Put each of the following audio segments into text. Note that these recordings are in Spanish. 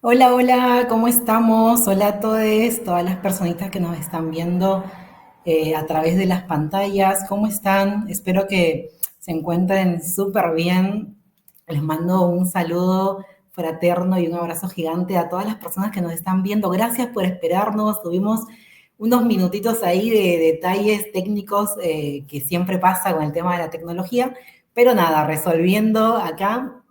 Hola, hola, ¿cómo estamos? Hola a todos, todas las personitas que nos están viendo a través de las pantallas. ¿Cómo están? Espero que se encuentren súper bien. Les mando un saludo fraterno y un abrazo gigante a todas las personas que nos están viendo. Gracias por esperarnos. Tuvimos unos minutitos ahí de detalles técnicos que siempre pasa con el tema de la tecnología, pero nada, resolviendo acá.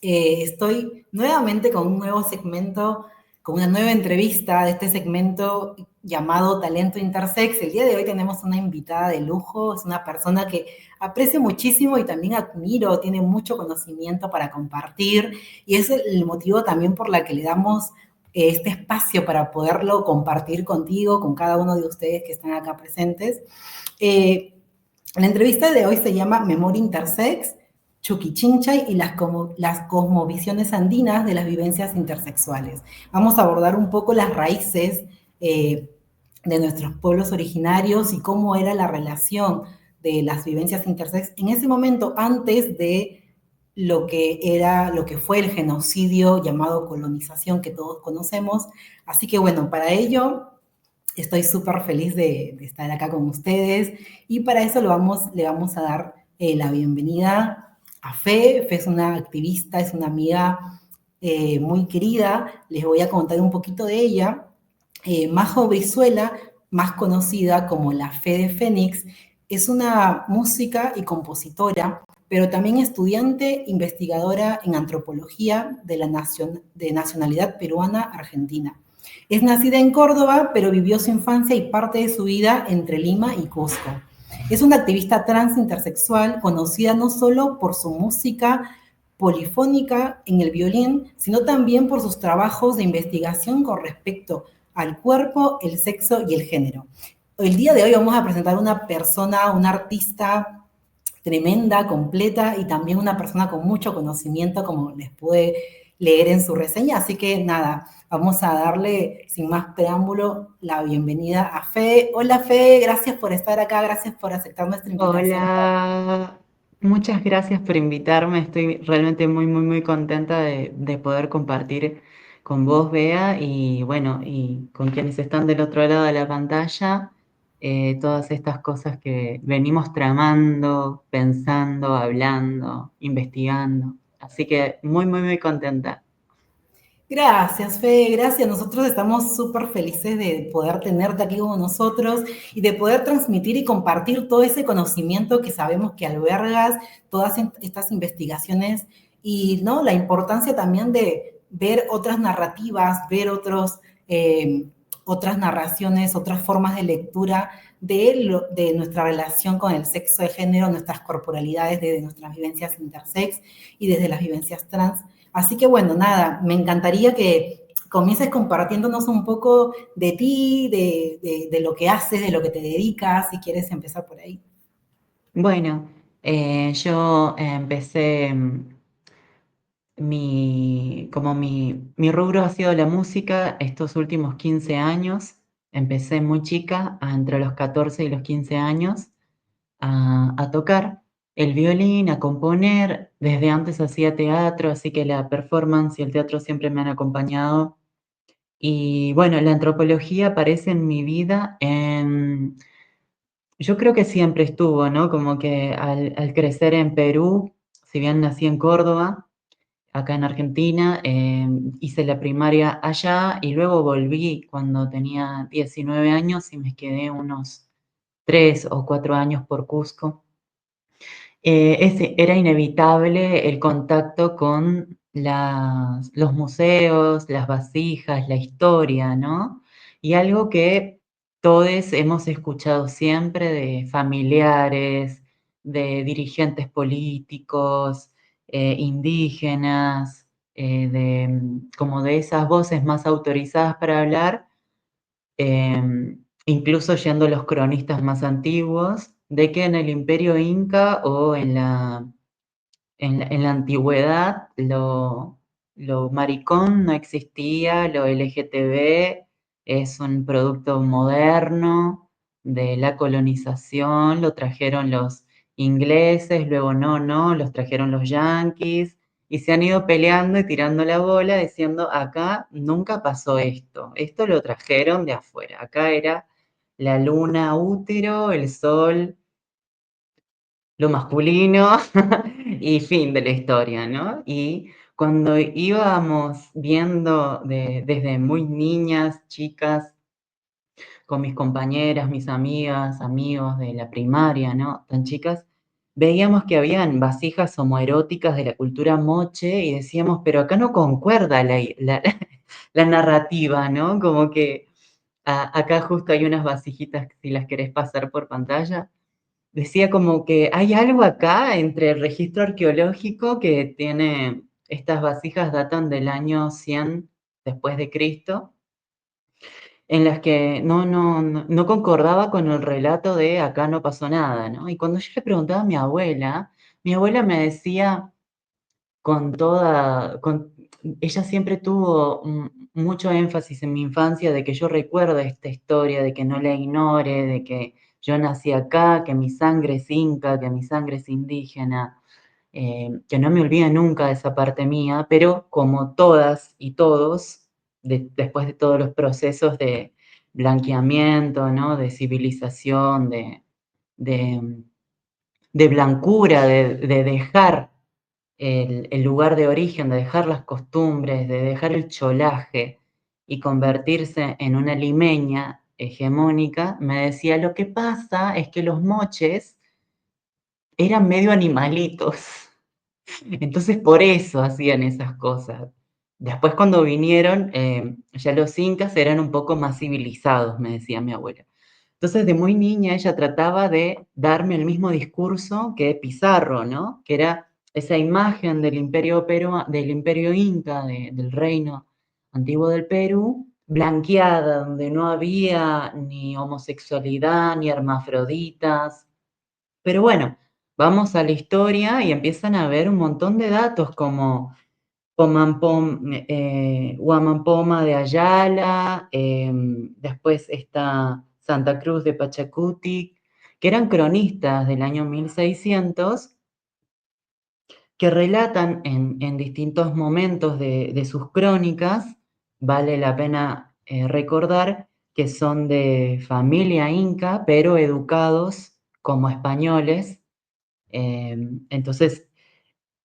Estoy nuevamente con un nuevo segmento, con una nueva entrevista de este segmento llamado Talento Intersex. El día de hoy tenemos una invitada de lujo, es una persona que aprecio muchísimo y también admiro, tiene mucho conocimiento para compartir y es el motivo también por la que le damos este espacio para poderlo compartir contigo, con cada uno de ustedes que están acá presentes. Eh, la entrevista de hoy se llama Memoria Intersex, Chuquichinchay y las cosmovisiones andinas de las vivencias intersexuales. Vamos a abordar un poco las raíces de nuestros pueblos originarios y cómo era la relación de las vivencias intersex en ese momento antes de lo que fue el genocidio llamado colonización que todos conocemos. Así que bueno, para ello estoy súper feliz de estar acá con ustedes y para eso le vamos a dar la bienvenida a Fe. Fe es una activista, es una amiga muy querida. Les voy a contar un poquito de ella. Majo Brizuela, más conocida como la Fe de Fénix, es una música y compositora, pero también estudiante investigadora en antropología de nacionalidad peruana-argentina. Es nacida en Córdoba, pero vivió su infancia y parte de su vida entre Lima y Cusco. Es una activista trans intersexual conocida no solo por su música polifónica en el violín, sino también por sus trabajos de investigación con respecto al cuerpo, el sexo y el género. El día de hoy vamos a presentar una persona, una artista tremenda, completa y también una persona con mucho conocimiento, como les pude leer en su reseña. Así que nada, vamos a darle sin más preámbulo la bienvenida a Fe. Hola Fe, gracias por estar acá, gracias por aceptar nuestra invitación. Hola, muchas gracias por invitarme. Estoy realmente muy contenta de poder compartir con vos, Bea, y bueno, y con quienes están del otro lado de la pantalla, todas estas cosas que venimos tramando, pensando, hablando, investigando. Así que muy contenta. Gracias, Fe, gracias. Nosotros estamos súper felices de poder tenerte aquí con nosotros y de poder transmitir y compartir todo ese conocimiento que sabemos que albergas, todas estas investigaciones y ¿no? La importancia también de ver otras narrativas, ver otras narraciones, otras formas de lectura de nuestra relación con el sexo de género, nuestras corporalidades, desde nuestras vivencias intersex y desde las vivencias trans. Así que bueno, nada, me encantaría que comiences compartiéndonos un poco de ti, de lo que haces, de lo que te dedicas, si quieres empezar por ahí. Bueno, yo empecé. Mi rubro ha sido la música estos últimos 15 años. Empecé muy chica, entre los 14 y los 15 años, a tocar el violín, a componer. Desde antes hacía teatro, así que la performance y el teatro siempre me han acompañado. Y bueno, la antropología aparece en mi vida yo creo que siempre estuvo, ¿no? Como que al crecer en Perú, si bien nací en Córdoba, acá en Argentina, hice la primaria allá y luego volví cuando tenía 19 años y me quedé unos 3 o 4 años por Cusco. Era inevitable el contacto con los museos, las vasijas, la historia, ¿no? Y algo que todos hemos escuchado siempre de familiares, de dirigentes políticos, indígenas, como de esas voces más autorizadas para hablar, incluso yendo a los cronistas más antiguos, de que en el Imperio Inca o en la antigüedad lo maricón no existía, lo LGTB es un producto moderno de la colonización, lo trajeron los ingleses, luego no, los trajeron los yanquis y se han ido peleando y tirando la bola diciendo, acá nunca pasó esto lo trajeron de afuera, acá era la luna útero, el sol lo masculino y fin de la historia, ¿no? Y cuando íbamos viendo desde muy niñas, chicas, con mis compañeras, mis amigas, amigos de la primaria, ¿no? Tan chicas, veíamos que habían vasijas homoeróticas de la cultura moche y decíamos, pero acá no concuerda la narrativa, ¿no? Como que acá justo hay unas vasijitas, si las querés pasar por pantalla. Decía como que hay algo acá entre el registro arqueológico que tiene, estas vasijas datan del año 100 después de Cristo, en las que no concordaba con el relato de acá no pasó nada, ¿no? Y cuando yo le preguntaba a mi abuela me decía con toda, ella siempre tuvo mucho énfasis en mi infancia de que yo recuerde esta historia, de que no la ignore, de que yo nací acá, que mi sangre es inca, que mi sangre es indígena, que no me olvide nunca de esa parte mía, pero como todas y todos, después de todos los procesos de blanqueamiento, ¿no? De civilización, de, de blancura, de dejar el lugar de origen, de dejar las costumbres, de dejar el cholaje y convertirse en una limeña hegemónica, me decía, lo que pasa es que los moches eran medio animalitos. Entonces por eso hacían esas cosas. Después cuando vinieron, ya los incas eran un poco más civilizados, me decía mi abuela. Entonces de muy niña ella trataba de darme el mismo discurso que Pizarro, ¿no? Que era esa imagen del imperio, del imperio inca, del reino antiguo del Perú, blanqueada, donde no había ni homosexualidad, ni hermafroditas, pero bueno, vamos a la historia y empiezan a haber un montón de datos como Huamampoma de Ayala, después está Santa Cruz de Pachacutic, que eran cronistas del año 1600 que relatan en distintos momentos de sus crónicas, vale la pena recordar que son de familia inca, pero educados como españoles, entonces,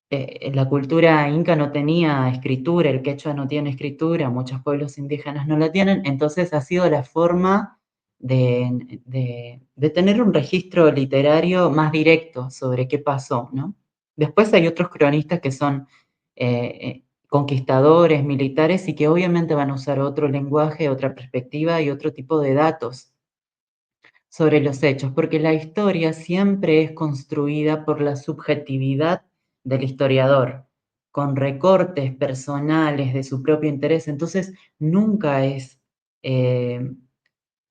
la cultura inca no tenía escritura, el quechua no tiene escritura, muchos pueblos indígenas no la tienen, entonces ha sido la forma de tener un registro literario más directo sobre qué pasó, ¿no? Después hay otros cronistas que son conquistadores, militares, y que obviamente van a usar otro lenguaje, otra perspectiva y otro tipo de datos sobre los hechos, porque la historia siempre es construida por la subjetividad del historiador, con recortes personales de su propio interés. Entonces, nunca es eh,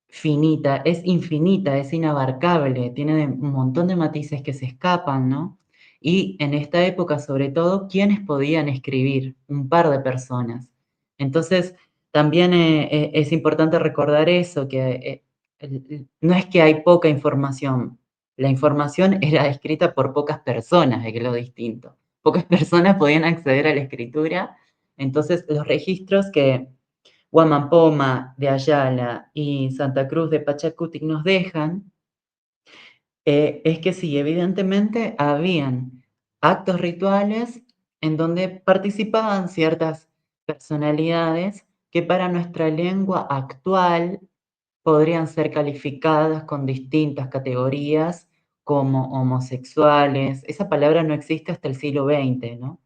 finita, es infinita, es inabarcable, tiene un montón de matices que se escapan, ¿no? Y en esta época, sobre todo, ¿quiénes podían escribir? Un par de personas. Entonces, también es importante recordar eso, que no es que hay poca información, la información era escrita por pocas personas, que es lo distinto. Pocas personas podían acceder a la escritura, entonces los registros que Huamampoma de Ayala y Santa Cruz de Pachacutic nos dejan, es que sí, evidentemente habían actos rituales en donde participaban ciertas personalidades que para nuestra lengua actual podrían ser calificadas con distintas categorías como homosexuales. Esa palabra no existe hasta el siglo XX, ¿no?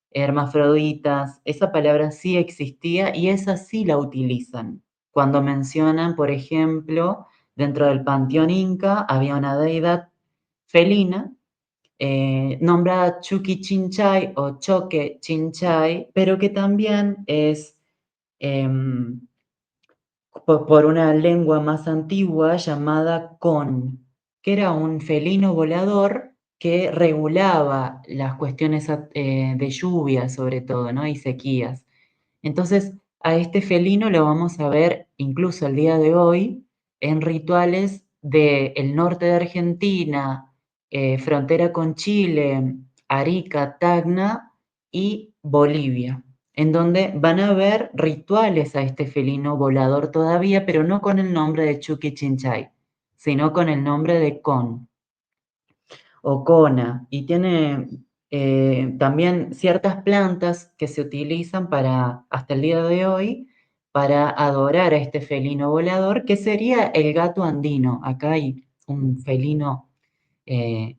Hermafroditas, esa palabra sí existía y esa sí la utilizan. Cuando mencionan, por ejemplo, dentro del panteón inca había una deidad felina nombrada Chucky Chinchay o Choque Chinchay, pero que también es em, por una lengua más antigua llamada Con, que era un felino volador que regulaba las cuestiones de lluvia, sobre todo, ¿no? Y sequías. Entonces, a este felino lo vamos a ver incluso el día de hoy en rituales del norte de Argentina, frontera con Chile, Arica, Tacna, y Bolivia, en donde van a ver rituales a este felino volador todavía, pero no con el nombre de Chucky Chinchay, sino con el nombre de Con o Cona, y tiene también ciertas plantas que se utilizan para, hasta el día de hoy, para adorar a este felino volador, que sería el gato andino. Acá hay un felino eh,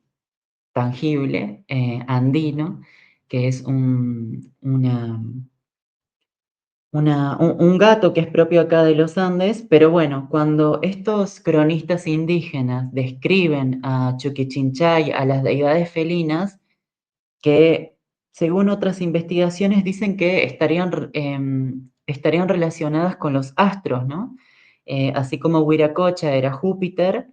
tangible, andino, que es un gato que es propio acá de los Andes, pero bueno, cuando estos cronistas indígenas describen a Chuquichinchay, a las deidades felinas, que según otras investigaciones dicen que estarían relacionadas con los astros, ¿no? Así como Huiracocha era Júpiter,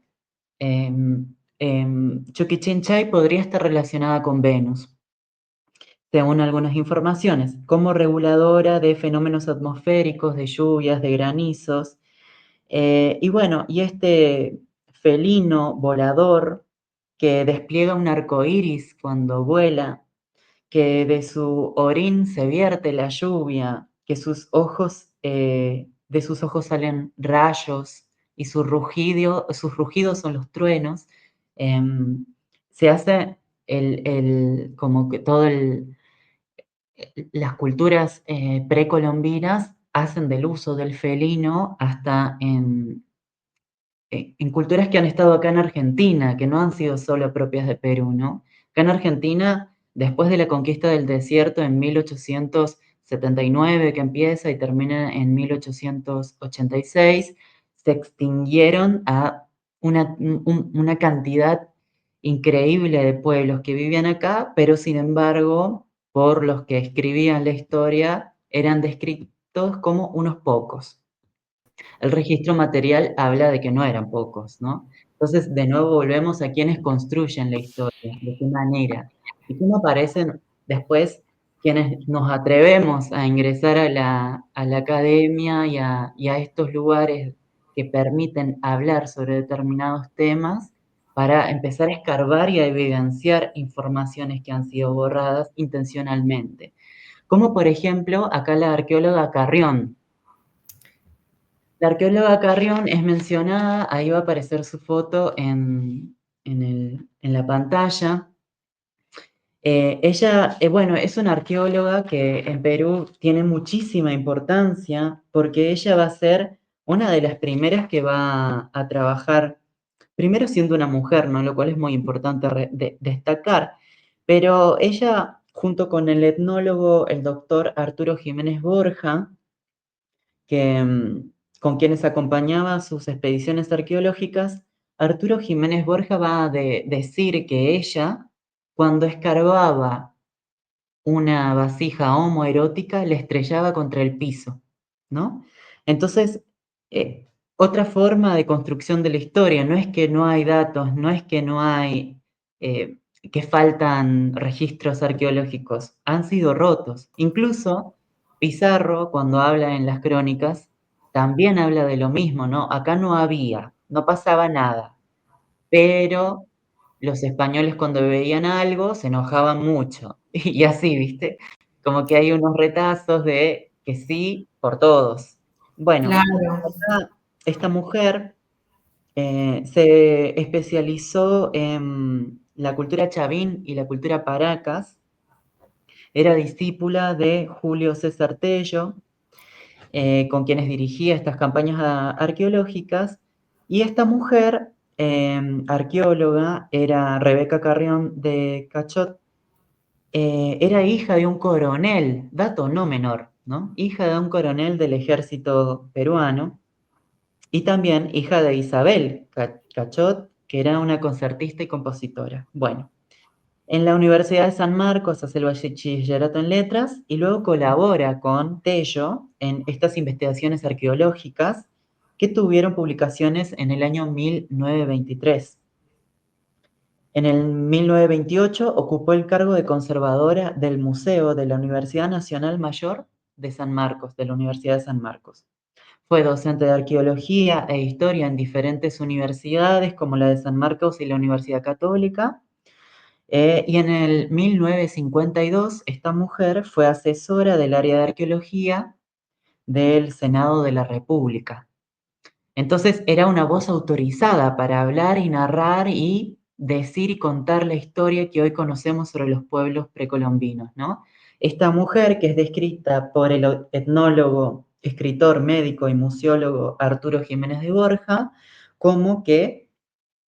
Chuquichinchay podría estar relacionada con Venus, según algunas informaciones, como reguladora de fenómenos atmosféricos, de lluvias, de granizos. Y bueno, y este felino volador que despliega un arco iris cuando vuela, que de su orín se vierte la lluvia, que de sus ojos salen rayos y sus rugidos son los truenos. em, Se hace como que las culturas precolombinas hacen del uso del felino hasta en culturas que han estado acá en Argentina, que no han sido solo propias de Perú, ¿no? Acá en Argentina, después de la conquista del desierto en 1879, que empieza y termina en 1886, se extinguieron a una cantidad increíble de pueblos que vivían acá, pero sin embargo, por los que escribían la historia, eran descritos como unos pocos. El registro material habla de que no eran pocos, ¿no? Entonces, de nuevo volvemos a quienes construyen la historia, de qué manera, y cómo aparecen después quienes nos atrevemos a ingresar a la academia y a estos lugares que permiten hablar sobre determinados temas para empezar a escarbar y a evidenciar informaciones que han sido borradas intencionalmente. Como por ejemplo, acá la arqueóloga Carrión. La arqueóloga Carrión es mencionada, ahí va a aparecer su foto en la pantalla. Ella, bueno, es una arqueóloga que en Perú tiene muchísima importancia porque ella va a ser una de las primeras que va a trabajar, primero siendo una mujer, ¿no? Lo cual es muy importante destacar, pero ella, junto con el etnólogo, el doctor Arturo Jiménez Borja, que, con quienes acompañaba sus expediciones arqueológicas, Arturo Jiménez Borja va a decir que ella, cuando escarbaba una vasija homoerótica, le estrellaba contra el piso, ¿no? Entonces, otra forma de construcción de la historia, no es que no hay datos, no es que no hay, que faltan registros arqueológicos, han sido rotos. Incluso Pizarro, cuando habla en las crónicas, también habla de lo mismo, ¿no? Acá no había, no pasaba nada, pero los españoles cuando veían algo se enojaban mucho. Y así, ¿viste? Como que hay unos retazos de que sí por todos. Bueno, Claro. acá esta mujer se especializó en la cultura chavín y la cultura paracas. Era discípula de Julio César Tello, con quienes dirigía estas campañas arqueológicas. Y esta mujer, arqueóloga, era Rebeca Carrión de Cachot, era hija de un coronel, dato no menor, ¿no? Hija de un coronel del ejército peruano y también hija de Isabel Cachot, que era una concertista y compositora. Bueno, en la Universidad de San Marcos hace el bachillerato en letras y luego colabora con Tello en estas investigaciones arqueológicas que tuvieron publicaciones en el año 1923. En el 1928 ocupó el cargo de conservadora del Museo de la Universidad Nacional Mayor de San Marcos, de la Universidad de San Marcos. Fue docente de arqueología e historia en diferentes universidades como la de San Marcos y la Universidad Católica. Y en el 1952, esta mujer fue asesora del área de arqueología del Senado de la República. Entonces era una voz autorizada para hablar y narrar y decir y contar la historia que hoy conocemos sobre los pueblos precolombinos, ¿no? Esta mujer, que es descrita por el etnólogo, escritor, médico y museólogo Arturo Jiménez de Borja, como que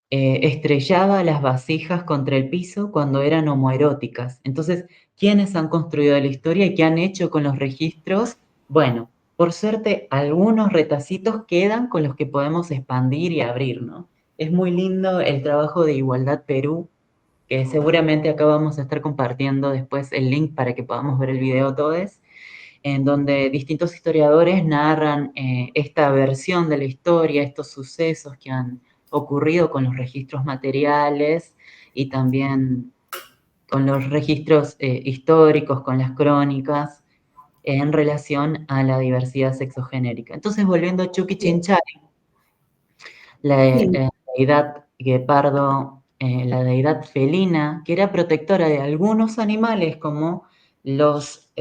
estrellaba las vasijas contra el piso cuando eran homoeróticas. Entonces, ¿quiénes han construido la historia y qué han hecho con los registros? Bueno, por suerte, algunos retacitos quedan con los que podemos expandir y abrir, ¿no? Es muy lindo el trabajo de Igualdad Perú, que seguramente acá vamos a estar compartiendo después el link para que podamos ver el video todos, en donde distintos historiadores narran esta versión de la historia, estos sucesos que han ocurrido con los registros materiales y también con los registros históricos, con las crónicas, en relación a la diversidad sexogenérica. Entonces, volviendo a Chucky Chinchari, la Sí, deidad guepardo, la deidad felina, que era protectora de algunos animales como los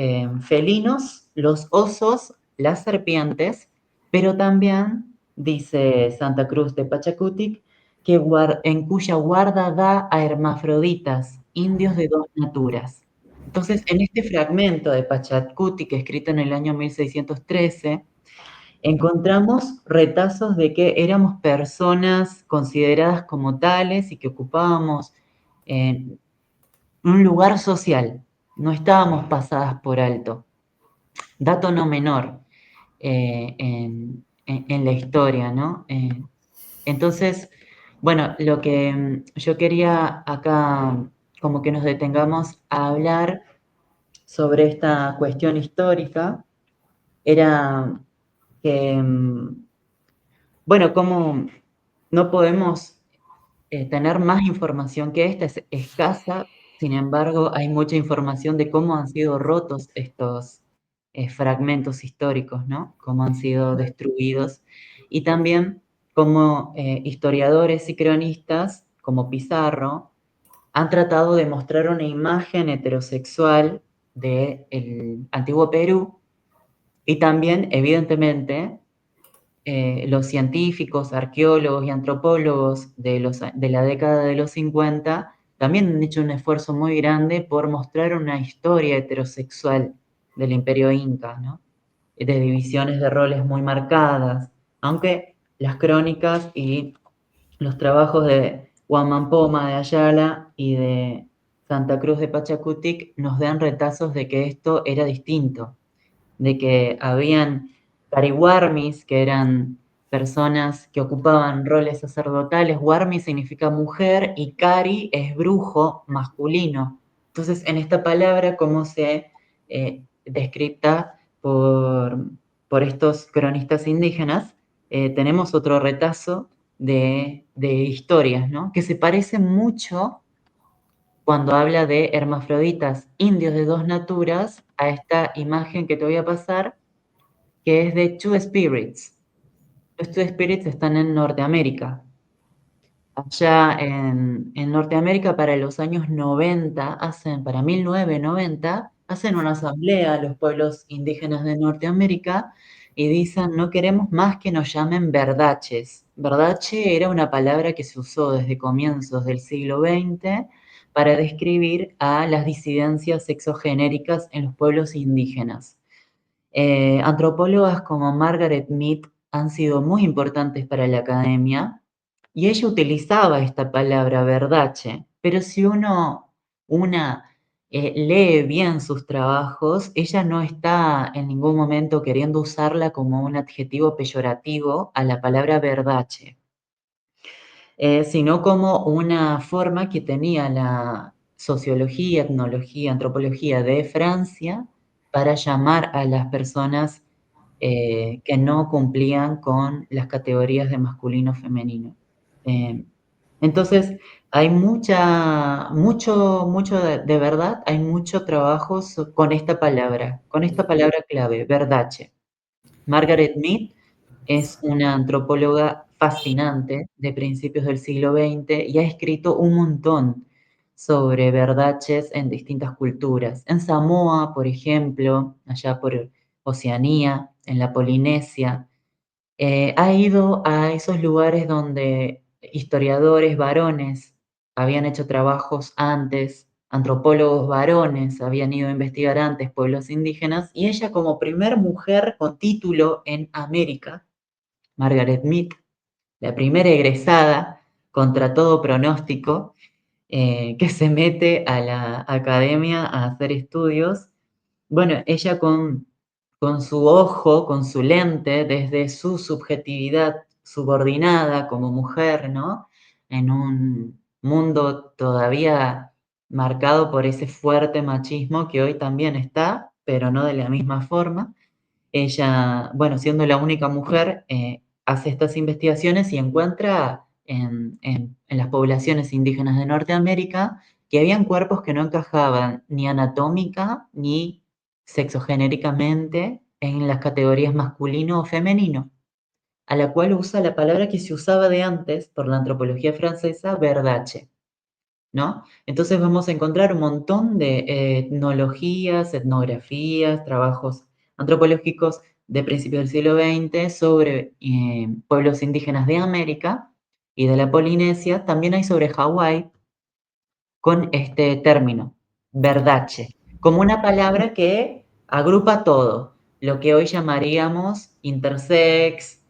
felinos, los osos, las serpientes, pero también, dice Santa Cruz de Pachacutic, que en cuya guarda da a hermafroditas, indios de dos naturas. Entonces, en este fragmento de Pachacutic, escrito en el año 1613, encontramos retazos de que éramos personas consideradas como tales y que ocupábamos un lugar social, no estábamos pasadas por alto. Dato no menor en la historia, ¿no? Entonces, bueno, lo que yo quería acá, como que nos detengamos a hablar sobre esta cuestión histórica, era que bueno, como no podemos tener más información que esta, es escasa, sin embargo, hay mucha información de cómo han sido rotos estos fragmentos históricos, ¿no? Cómo han sido destruidos y también cómo historiadores y cronistas, como Pizarro, han tratado de mostrar una imagen heterosexual del antiguo Perú y también, evidentemente, los científicos, arqueólogos y antropólogos de la década de los 50 también han hecho un esfuerzo muy grande por mostrar una historia heterosexual del Imperio Inca, ¿no? De divisiones de roles muy marcadas, aunque las crónicas y los trabajos de Huamampoma de Ayala y de Santa Cruz de Pachacutic nos dan retazos de que esto era distinto, de que habían cariwarmis, que eran personas que ocupaban roles sacerdotales. Warmi significa mujer y cari es brujo masculino. Entonces, en esta palabra, como se descrita por estos cronistas indígenas, tenemos otro retazo de historias, ¿no? Que se parecen mucho cuando habla de hermafroditas, indios de dos naturas, a esta imagen que te voy a pasar, que es de Two Spirits. Los Two Spirits están en Norteamérica. Allá en Norteamérica para los años 90, para 1990, hacen una asamblea a los pueblos indígenas de Norteamérica y dicen, no queremos más que nos llamen verdaches. Verdache era una palabra que se usó desde comienzos del siglo XX para describir a las disidencias sexogenéricas en los pueblos indígenas. Antropólogas como Margaret Mead han sido muy importantes para la academia y ella utilizaba esta palabra verdache, pero si una lee bien sus trabajos, ella no está en ningún momento queriendo usarla como un adjetivo peyorativo a la palabra verdache, sino como una forma que tenía la sociología, etnología, antropología de Francia para llamar a las personas que no cumplían con las categorías de masculino femenino. Eh, entonces, hay mucho de verdad, hay mucho trabajo con esta palabra clave, verdache. Margaret Mead es una antropóloga fascinante de principios del siglo XX y ha escrito un montón sobre verdaches en distintas culturas. En Samoa, por ejemplo, allá por Oceanía, en la Polinesia, ha ido a esos lugares donde historiadores varones habían hecho trabajos antes, antropólogos varones habían ido a investigar antes pueblos indígenas, y ella como primer mujer con título en América, Margaret Mead, la primera egresada contra todo pronóstico, que se mete a la academia a hacer estudios. Bueno, ella con su ojo, con su lente, desde su subjetividad subordinada como mujer, ¿no? En un mundo todavía marcado por ese fuerte machismo que hoy también está, pero no de la misma forma. Ella, bueno, siendo la única mujer, hace estas investigaciones y encuentra en las poblaciones indígenas de Norteamérica que habían cuerpos que no encajaban ni anatómica ni sexogenéricamente en las categorías masculino o femenino, a la cual usa la palabra que se usaba de antes por la antropología francesa, verdace, ¿no? Entonces vamos a encontrar un montón de etnologías, etnografías, trabajos antropológicos de principios del siglo XX sobre pueblos indígenas de América y de la Polinesia. También hay sobre Hawái con este término, verdache, como una palabra que agrupa todo, lo que hoy llamaríamos intersex,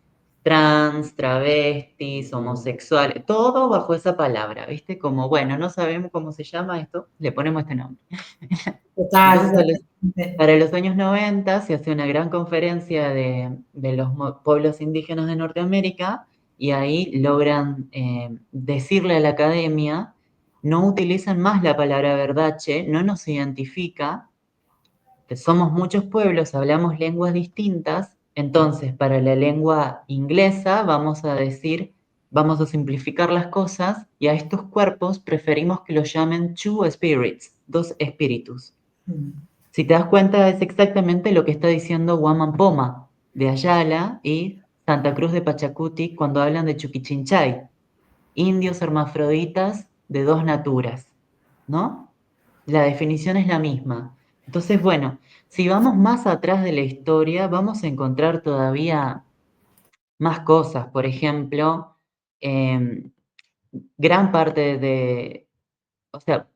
trans, travestis, homosexual, todo bajo esa palabra, ¿viste? Como, bueno, no sabemos cómo se llama esto, le ponemos este nombre. Total, Entonces, totalmente. para los años 90 se hace una gran conferencia de los pueblos indígenas de Norteamérica y ahí logran decirle a la academia, no utilizan más la palabra verdache, no nos identifica, que somos muchos pueblos, hablamos lenguas distintas, entonces para la lengua inglesa vamos a decir, vamos a simplificar las cosas y a estos cuerpos preferimos que los llamen two spirits, dos espíritus. Si te das cuenta, es exactamente lo que está diciendo Guaman Poma de Ayala y Santa Cruz de Pachacuti cuando hablan de Chuquichinchay, indios hermafroditas de dos naturas, ¿no? La definición es la misma. Entonces, bueno, si vamos más atrás de la historia, vamos a encontrar todavía más cosas. Por ejemplo, em, gran parte de, o sea,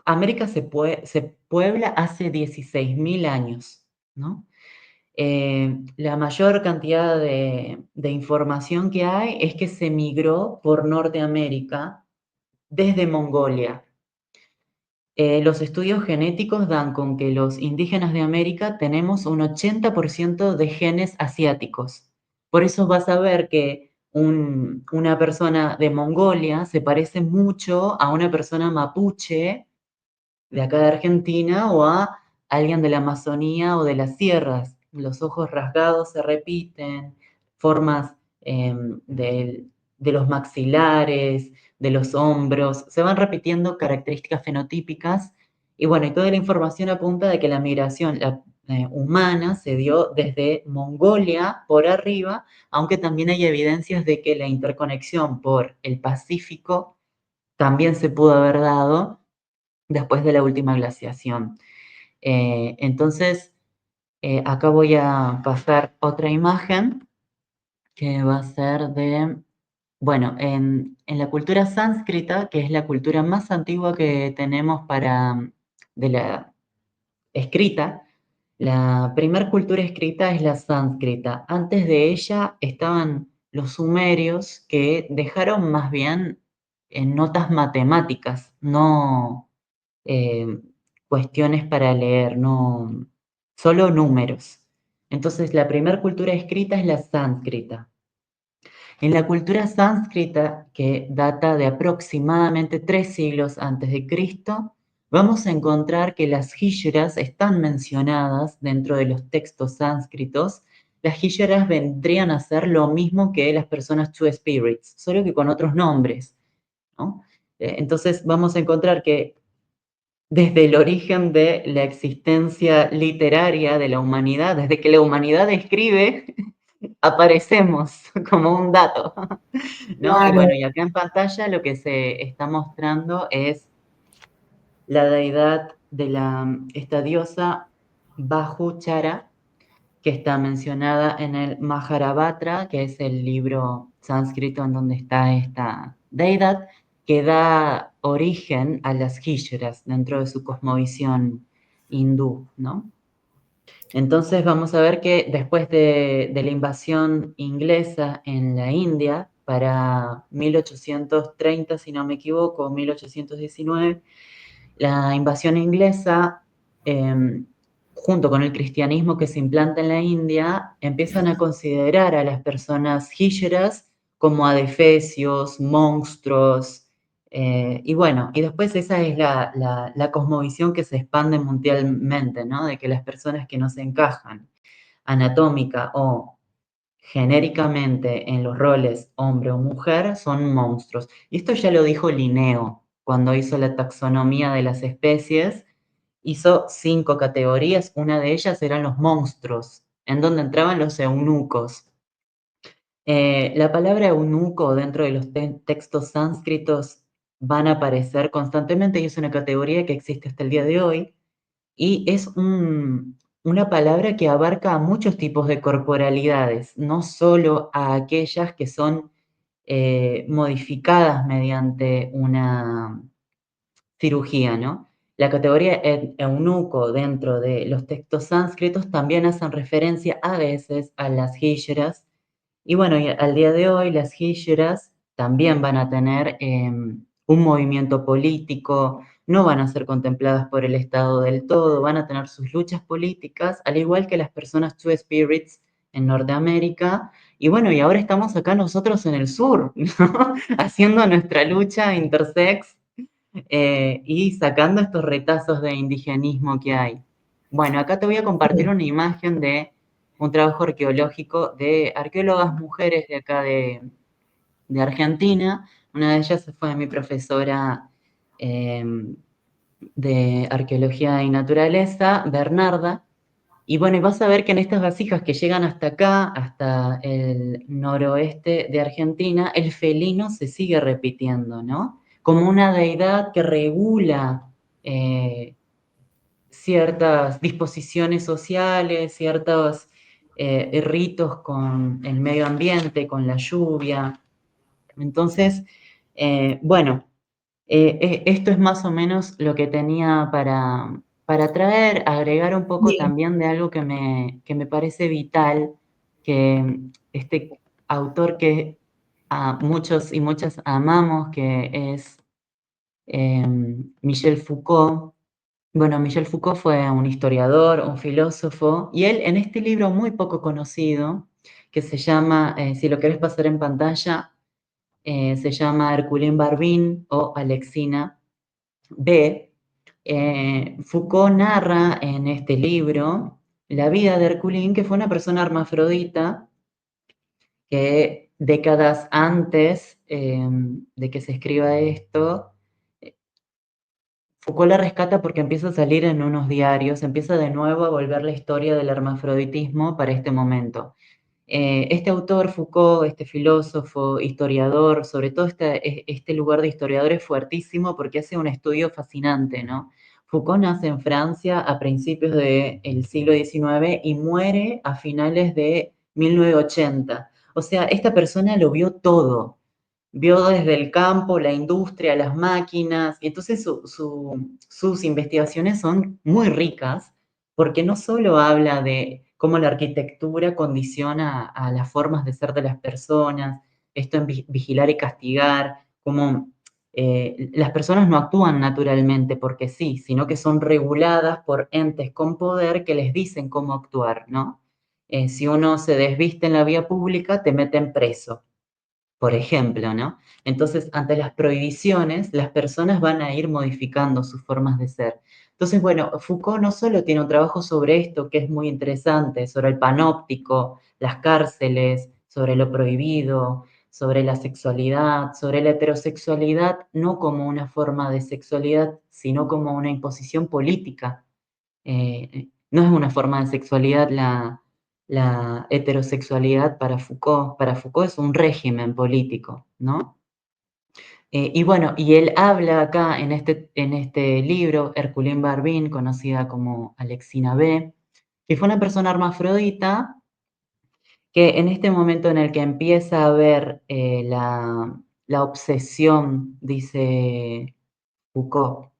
América se puebla hace 16.000 años, ¿no? La mayor cantidad de información que hay es que se migró por Norteamérica desde Mongolia. Los estudios genéticos dan con que los indígenas de América tenemos un 80% de genes asiáticos. Por eso vas a ver que una persona de Mongolia se parece mucho a una persona mapuche de acá de Argentina o a alguien de la Amazonía o de las sierras. Los ojos rasgados se repiten, formas de los maxilares, de los hombros, se van repitiendo características fenotípicas y bueno, y toda la información apunta de que la migración humana se dio desde Mongolia por arriba, aunque también hay evidencias de que la interconexión por el Pacífico también se pudo haber dado después de la última glaciación. Entonces, acá voy a pasar otra imagen que va a ser de, bueno, en la cultura sánscrita, que es la cultura más antigua que tenemos de la escrita, la primer cultura escrita es la sánscrita. Antes de ella estaban los sumerios que dejaron más bien en notas matemáticas, no eh, cuestiones para leer, no, solo números. Entonces, la primera cultura escrita es la sánscrita. En la cultura sánscrita, que data de aproximadamente 3 siglos antes de Cristo, vamos a encontrar que las híjaras están mencionadas dentro de los textos sánscritos. Las híjaras vendrían a ser lo mismo que las personas two spirits, solo que con otros nombres, ¿no? Entonces vamos a encontrar que desde el origen de la existencia literaria de la humanidad, desde que la humanidad escribe, aparecemos como un dato, ¿no? Y Claro, bueno, y acá en pantalla lo que se está mostrando es la deidad de esta diosa Bahuchara, que está mencionada en el Mahabharata, que es el libro sánscrito en donde está esta deidad, que da origen a las Hijras dentro de su cosmovisión hindú, ¿no? Entonces vamos a ver que después de la invasión inglesa en la India, para 1830, si no me equivoco, 1819, la invasión inglesa, junto con el cristianismo que se implanta en la India, empiezan a considerar a las personas híjeras como adefesios, monstruos, y bueno, y después esa es la cosmovisión que se expande mundialmente, ¿no? De que las personas que no se encajan anatómica o genéricamente en los roles hombre o mujer son monstruos. Y esto ya lo dijo Linneo cuando hizo la taxonomía de las especies. Hizo 5 categorías, una de ellas eran los monstruos, en donde entraban los eunucos. La palabra eunuco dentro de los textos sánscritos van a aparecer constantemente y es una categoría que existe hasta el día de hoy. Y es una palabra que abarca a muchos tipos de corporalidades, no solo a aquellas que son modificadas mediante una cirugía, ¿no? La categoría eunuco dentro de los textos sánscritos también hacen referencia a veces a las hijras. Y bueno, y al día de hoy las hijras también van a tener un movimiento político, no van a ser contempladas por el Estado del todo, van a tener sus luchas políticas, al igual que las personas Two Spirits en Norteamérica. Y bueno, y ahora estamos acá nosotros en el sur, ¿no? Haciendo nuestra lucha intersex y sacando estos retazos de indigenismo que hay. Bueno, acá te voy a compartir una imagen de un trabajo arqueológico de arqueólogas mujeres de acá de Argentina. Una de ellas fue mi profesora eh, de arqueología y naturaleza, Bernarda. Y bueno, y vas a ver que en estas vasijas que llegan hasta acá, hasta el noroeste de Argentina, el felino se sigue repitiendo, ¿no? Como una deidad que regula ciertas disposiciones sociales, ciertos ritos con el medio ambiente, con la lluvia. Entonces, bueno, esto es más o menos lo que tenía para traer, agregar un poco Sí, también de algo que me parece vital, que este autor que a muchos y muchas amamos, que es Michel Foucault. Bueno, Michel Foucault fue un historiador, un filósofo, y él en este libro muy poco conocido, que se llama, si lo querés pasar en pantalla, se llama Herculín Barbín o Alexina B. Foucault narra en este libro la vida de Herculín, que fue una persona hermafrodita que décadas antes de que se escriba esto, Foucault la rescata porque empieza a salir en unos diarios, empieza de nuevo a volver la historia del hermafroditismo para este momento. Este autor, Foucault, este filósofo, historiador, sobre todo este lugar de historiador es fuertísimo porque hace un estudio fascinante, ¿no? Foucault nace en Francia a principios del siglo XIX y muere a finales de 1980. O sea, esta persona lo vio todo, vio desde el campo, la industria, las máquinas, y entonces sus investigaciones son muy ricas porque no solo habla de cómo la arquitectura condiciona a las formas de ser de las personas, esto en vigilar y castigar, cómo las personas no actúan naturalmente porque sí, sino que son reguladas por entes con poder que les dicen cómo actuar, ¿no? Si uno se desviste en la vía pública, te meten preso, por ejemplo, ¿no? Entonces, ante las prohibiciones, las personas van a ir modificando sus formas de ser. Entonces, bueno, Foucault no solo tiene un trabajo sobre esto que es muy interesante, sobre el panóptico, las cárceles, sobre lo prohibido, sobre la sexualidad, sobre la heterosexualidad, no como una forma de sexualidad, sino como una imposición política. No es una forma de sexualidad la heterosexualidad para Foucault es un régimen político, ¿no? Y bueno, y él habla acá en este libro, Herculín Barbín, conocida como Alexina B., que fue una persona hermafrodita que en este momento en el que empieza a ver la obsesión, dice Foucault,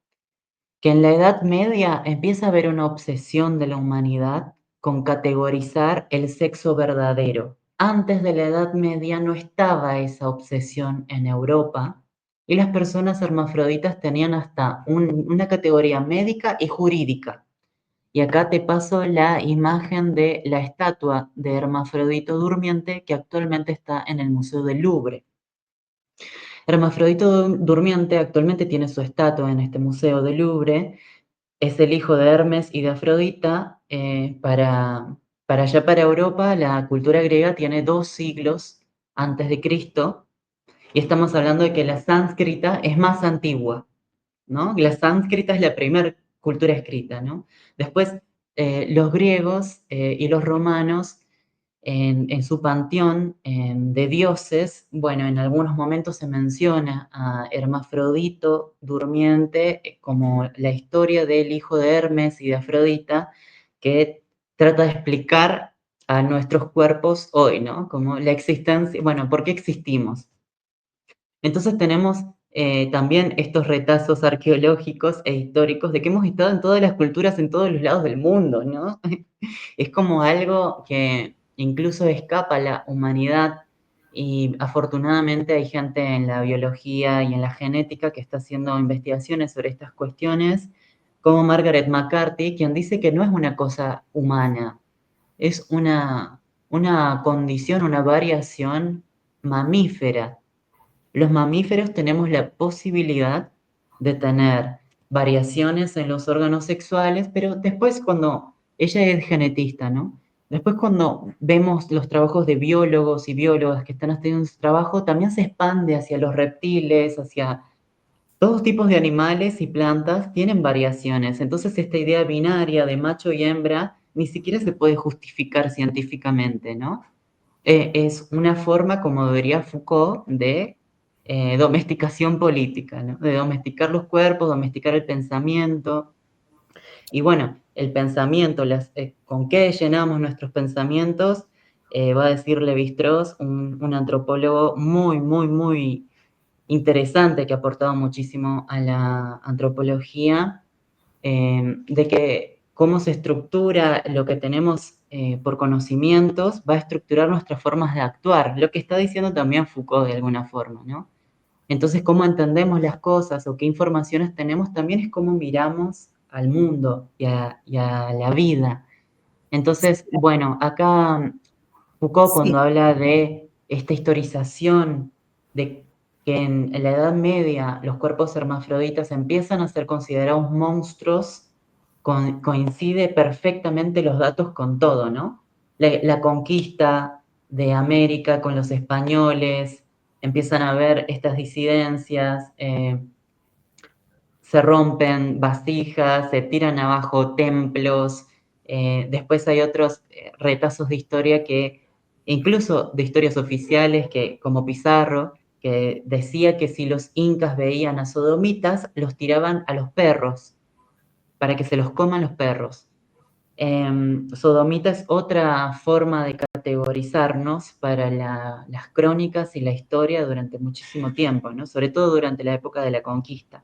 que en la Edad Media empieza a haber una obsesión de la humanidad con categorizar el sexo verdadero. Antes de la Edad Media no estaba esa obsesión en Europa y las personas hermafroditas tenían hasta una categoría médica y jurídica. Y acá te paso la imagen de la estatua de Hermafrodito Durmiente que actualmente está en el Museo del Louvre. Hermafrodito Durmiente actualmente tiene su estatua en este Museo del Louvre. Es el hijo de Hermes y de Afrodita. Para allá, para Europa, la cultura griega tiene 2 siglos antes de Cristo, y estamos hablando de que la sánscrita es más antigua, ¿no? La sánscrita es la primera cultura escrita, ¿no? Después, los griegos y los romanos en su panteón de dioses, bueno, en algunos momentos se menciona a Hermafrodito Durmiente como la historia del hijo de Hermes y de Afrodita, que trata de explicar a nuestros cuerpos hoy, ¿no? Como la existencia, bueno, ¿por qué existimos? Entonces tenemos también estos retazos arqueológicos e históricos de que hemos estado en todas las culturas, en todos los lados del mundo, ¿no? Es como algo que incluso escapa a la humanidad, y afortunadamente hay gente en la biología y en la genética que está haciendo investigaciones sobre estas cuestiones, como Margaret McCarthy, quien dice que no es una cosa humana, es una condición, una variación mamífera. Los mamíferos tenemos la posibilidad de tener variaciones en los órganos sexuales, pero después cuando ella es genetista, ¿no? Después cuando vemos los trabajos de biólogos y biólogas que están haciendo su trabajo, también se expande hacia los reptiles, hacia todos tipos de animales y plantas tienen variaciones. Entonces esta idea binaria de macho y hembra ni siquiera se puede justificar científicamente, ¿no? Es una forma, como diría Foucault, de domesticación política, ¿no? De domesticar los cuerpos, domesticar el pensamiento. Y bueno, el pensamiento, con qué llenamos nuestros pensamientos, va a decir Lévi-Strauss, un antropólogo muy, muy, muy interesante que ha aportado muchísimo a la antropología, de que cómo se estructura lo que tenemos por conocimientos va a estructurar nuestras formas de actuar, lo que está diciendo también Foucault de alguna forma, ¿no? Entonces, cómo entendemos las cosas o qué informaciones tenemos también es cómo miramos al mundo y a la vida. Entonces, bueno, acá Foucault, cuando Sí, habla de esta historización de que en la Edad Media los cuerpos hermafroditas empiezan a ser considerados monstruos, coincide perfectamente los datos con todo, ¿no? La conquista de América con los españoles, empiezan a haber estas disidencias, se rompen vasijas, se tiran abajo templos. Después hay otros retazos de historia que, incluso de historias oficiales, que, como Pizarro, que decía que si los incas veían a sodomitas, los tiraban a los perros, para que se los coman los perros. Sodomita es otra forma de categorizarnos para las crónicas y la historia durante muchísimo tiempo, ¿no? Sobre todo durante la época de la conquista.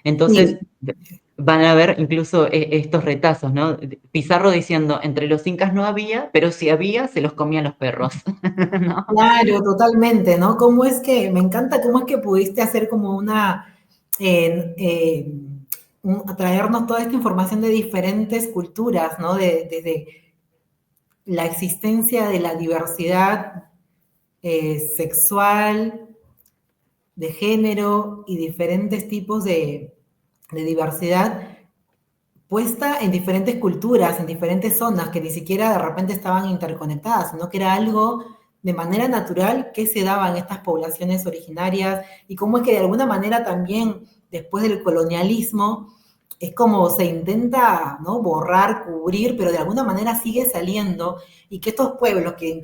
Entonces, sí, van a ver incluso estos retazos, ¿no? Pizarro diciendo, entre los incas no había, pero si había, se los comían los perros, ¿no? claro, totalmente, ¿no? ¿Cómo es que, me encanta cómo es que pudiste hacer como eh, eh, traernos toda esta información de diferentes culturas, ¿no? Desde la existencia de la diversidad sexual, de género y diferentes tipos de diversidad puesta en diferentes culturas, en diferentes zonas, que ni siquiera de repente estaban interconectadas, sino que era algo de manera natural que se daba en estas poblaciones originarias y cómo es que de alguna manera también después del colonialismo es como se intenta, ¿no?, borrar, cubrir, pero de alguna manera sigue saliendo y que estos pueblos que,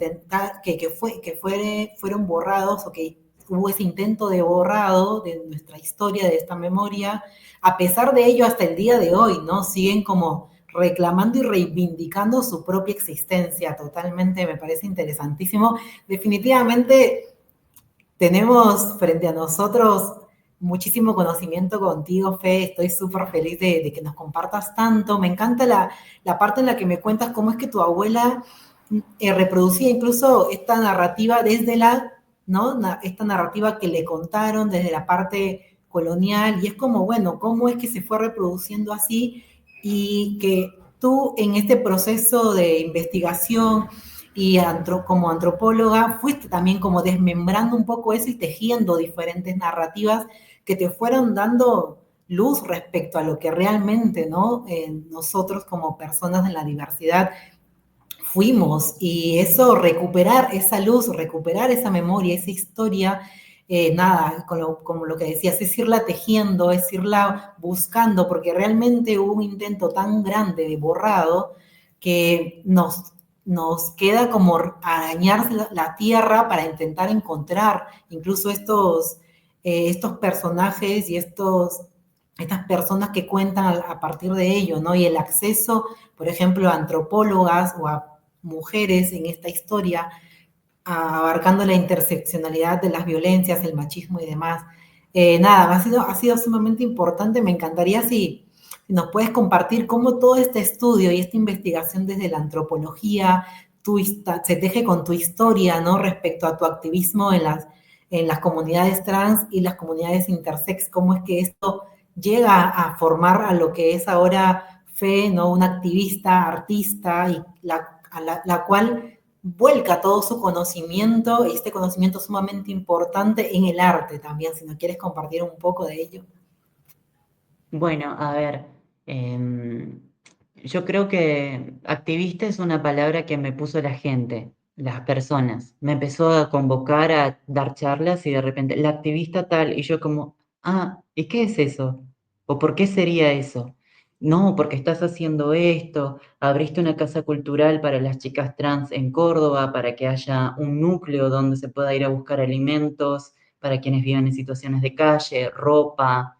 fueron borrados o que hubo ese intento de borrado de nuestra historia, de esta memoria. A pesar de ello, hasta el día de hoy, ¿no? Siguen como reclamando y reivindicando su propia existencia. Totalmente, me parece interesantísimo. Definitivamente tenemos frente a nosotros muchísimo conocimiento contigo, Fe. Estoy súper feliz de que nos compartas tanto. Me encanta la parte en la que me cuentas cómo es que tu abuela reproducía incluso esta narrativa desde la, ¿no? Esta narrativa que le contaron desde la parte colonial. Y es como, bueno, cómo es que se fue reproduciendo así y que tú en este proceso de investigación y como antropóloga fuiste también como desmembrando un poco eso y tejiendo diferentes narrativas que te fueron dando luz respecto a lo que realmente, ¿no? Nosotros como personas en la diversidad fuimos, y eso, recuperar esa luz, recuperar esa memoria, esa historia, nada, como lo que decías, es irla tejiendo, es irla buscando, porque realmente hubo un intento tan grande de borrado que nos queda como arañar la tierra para intentar encontrar incluso estos personajes y estas personas que cuentan a partir de ello, ¿no? Y el acceso, por ejemplo, a antropólogas o a mujeres en esta historia, abarcando la interseccionalidad de las violencias, el machismo y demás. Nada, ha sido sumamente importante. Me encantaría si nos puedes compartir cómo todo este estudio y esta investigación desde la antropología se teje con tu historia, ¿no? Respecto a tu activismo en las comunidades trans y las comunidades intersex, cómo es que esto llega a formar a lo que es ahora Fe, ¿no? Una activista, artista, y la cual vuelca todo su conocimiento, y este conocimiento sumamente importante en el arte también, si nos quieres compartir un poco de ello. Bueno, a ver, yo creo que activista es una palabra que me puso la gente, las personas. Me empezó a convocar a dar charlas y de repente, la activista tal, y yo como, ¿y qué es eso? ¿O por qué sería eso? No, porque estás haciendo esto, abriste una casa cultural para las chicas trans en Córdoba, para que haya un núcleo donde se pueda ir a buscar alimentos para quienes viven en situaciones de calle, ropa,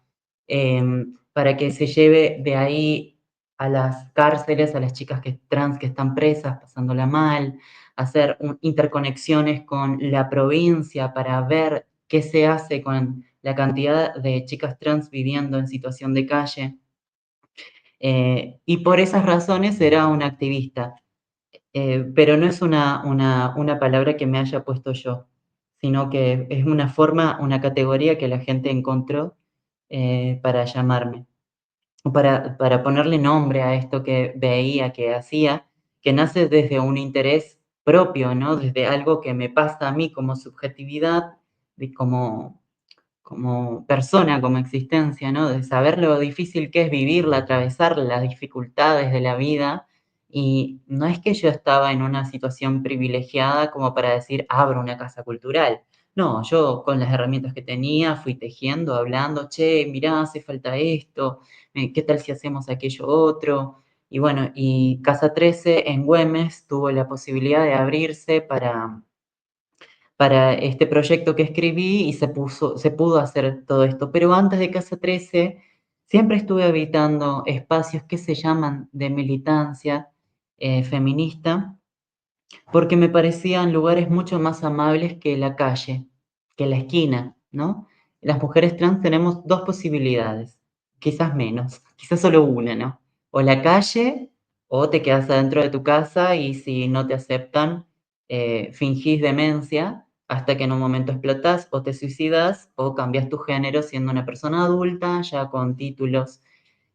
para que se lleve de ahí a las cárceles a las chicas trans que están presas, pasándola mal, hacer interconexiones con la provincia para ver qué se hace con la cantidad de chicas trans viviendo en situación de calle. Y por esas razones era una activista. Pero no es una palabra que me haya puesto yo, sino que es una forma, una categoría que la gente encontró para llamarme, o para ponerle nombre a esto que veía, que hacía, que nace desde un interés propio, ¿no? Desde algo que me pasa a mí como subjetividad, como persona, como existencia, ¿no? De saber lo difícil que es vivirla, atravesar las dificultades de la vida. Y no es que yo estaba en una situación privilegiada como para decir, abro una casa cultural. No, yo con las herramientas que tenía fui tejiendo, hablando, che, mirá, hace falta esto, ¿qué tal si hacemos aquello otro? Y bueno, y Casa 13 en Güemes tuvo la posibilidad de abrirse para este proyecto que escribí y se pudo hacer todo esto. Pero antes de Casa 13, siempre estuve habitando espacios que se llaman de militancia feminista, porque me parecían lugares mucho más amables que la calle, que la esquina, ¿no? Las mujeres trans tenemos dos posibilidades, quizás menos, quizás solo una, ¿no? O la calle o te quedas adentro de tu casa y si no te aceptan, fingís demencia hasta que en un momento explotás o te suicidas o cambias tu género siendo una persona adulta, ya con títulos,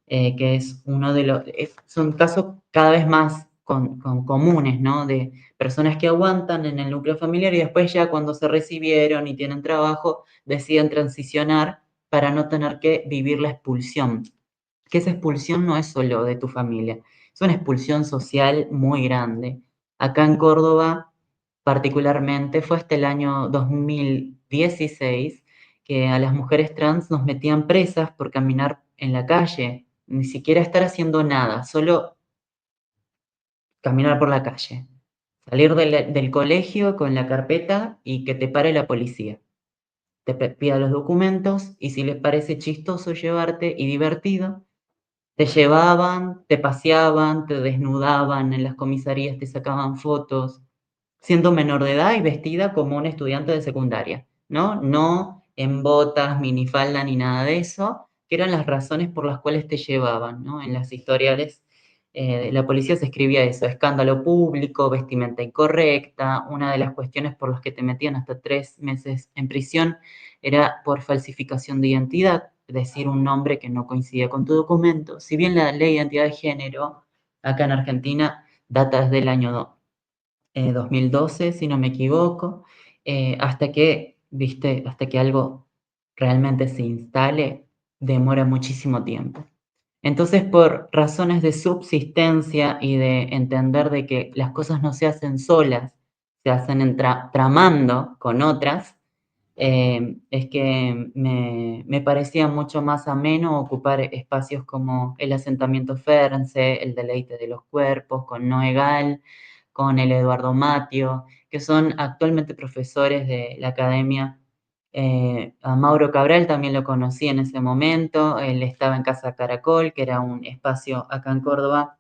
que es uno de los, son casos cada vez más comunes, ¿no? De personas que aguantan en el núcleo familiar y después ya cuando se recibieron y tienen trabajo, deciden transicionar para no tener que vivir la expulsión. Que esa expulsión no es solo de tu familia, es una expulsión social muy grande. Acá en Córdoba, particularmente, fue hasta el año 2016 que a las mujeres trans nos metían presas por caminar en la calle, ni siquiera estar haciendo nada, solo caminar por la calle, salir del colegio con la carpeta y que te pare la policía. pida los documentos y si les parece chistoso llevarte y divertido, te llevaban, te paseaban, te desnudaban en las comisarías, te sacaban fotos, siendo menor de edad y vestida como un estudiante de secundaria, ¿no? No en botas, minifalda ni nada de eso, que eran las razones por las cuales te llevaban, ¿no? En las historiales de la policía se escribía eso: escándalo público, vestimenta incorrecta. Una de las cuestiones por las que te metían hasta 3 meses en prisión era por falsificación de identidad, decir un nombre que no coincidía con tu documento. Si bien la ley de identidad de género acá en Argentina data desde el año 2012, si no me equivoco, hasta que algo realmente se instale, demora muchísimo tiempo. Entonces, por razones de subsistencia y de entender de que las cosas no se hacen solas, se hacen tramando con otras, es que me parecía mucho más ameno ocupar espacios como el asentamiento Fernse, el deleite de los cuerpos, con Noegal, con el Eduardo Matio, que son actualmente profesores de la academia. A Mauro Cabral también lo conocí en ese momento, él estaba en Casa Caracol, que era un espacio acá en Córdoba,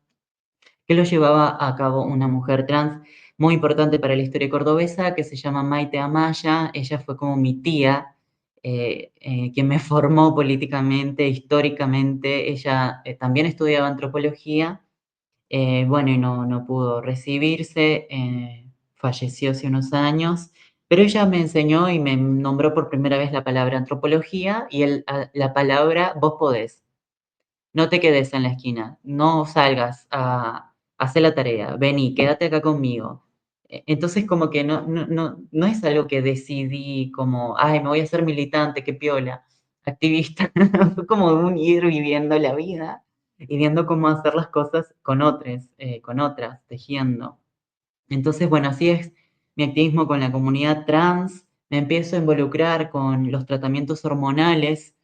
que lo llevaba a cabo una mujer trans muy importante para la historia cordobesa, que se llama Maite Amaya. Ella fue como mi tía, quien me formó políticamente, históricamente. Ella también estudiaba antropología, bueno, y no pudo recibirse, falleció hace unos años, pero ella me enseñó y me nombró por primera vez la palabra antropología y la palabra vos podés. No te quedes en la esquina, no salgas a hacer la tarea, vení, quédate acá conmigo. Entonces, como que no es algo que decidí como, ay, me voy a hacer militante, qué piola, activista. Fue como un ir viviendo la vida y viendo cómo hacer las cosas con otras, tejiendo. Entonces, bueno, así es mi activismo con la comunidad trans. Me empiezo a involucrar con los tratamientos hormonales,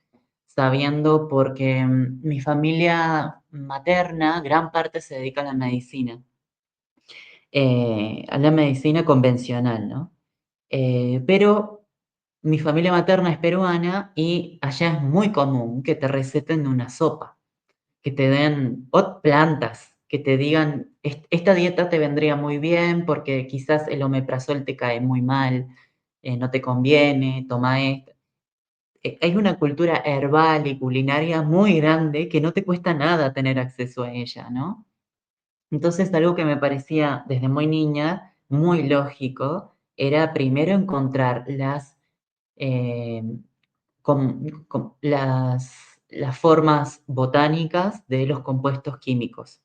sabiendo porque mi familia materna, gran parte se dedica a la medicina convencional, ¿no? Pero mi familia materna es peruana y allá es muy común que te receten una sopa, que te den plantas, que te digan, esta dieta te vendría muy bien porque quizás el omeprazol te cae muy mal, no te conviene, toma esto. Hay una cultura herbal y culinaria muy grande que no te cuesta nada tener acceso a ella, ¿no? Entonces, algo que me parecía desde muy niña muy lógico era primero encontrar eh, las formas botánicas de los compuestos químicos.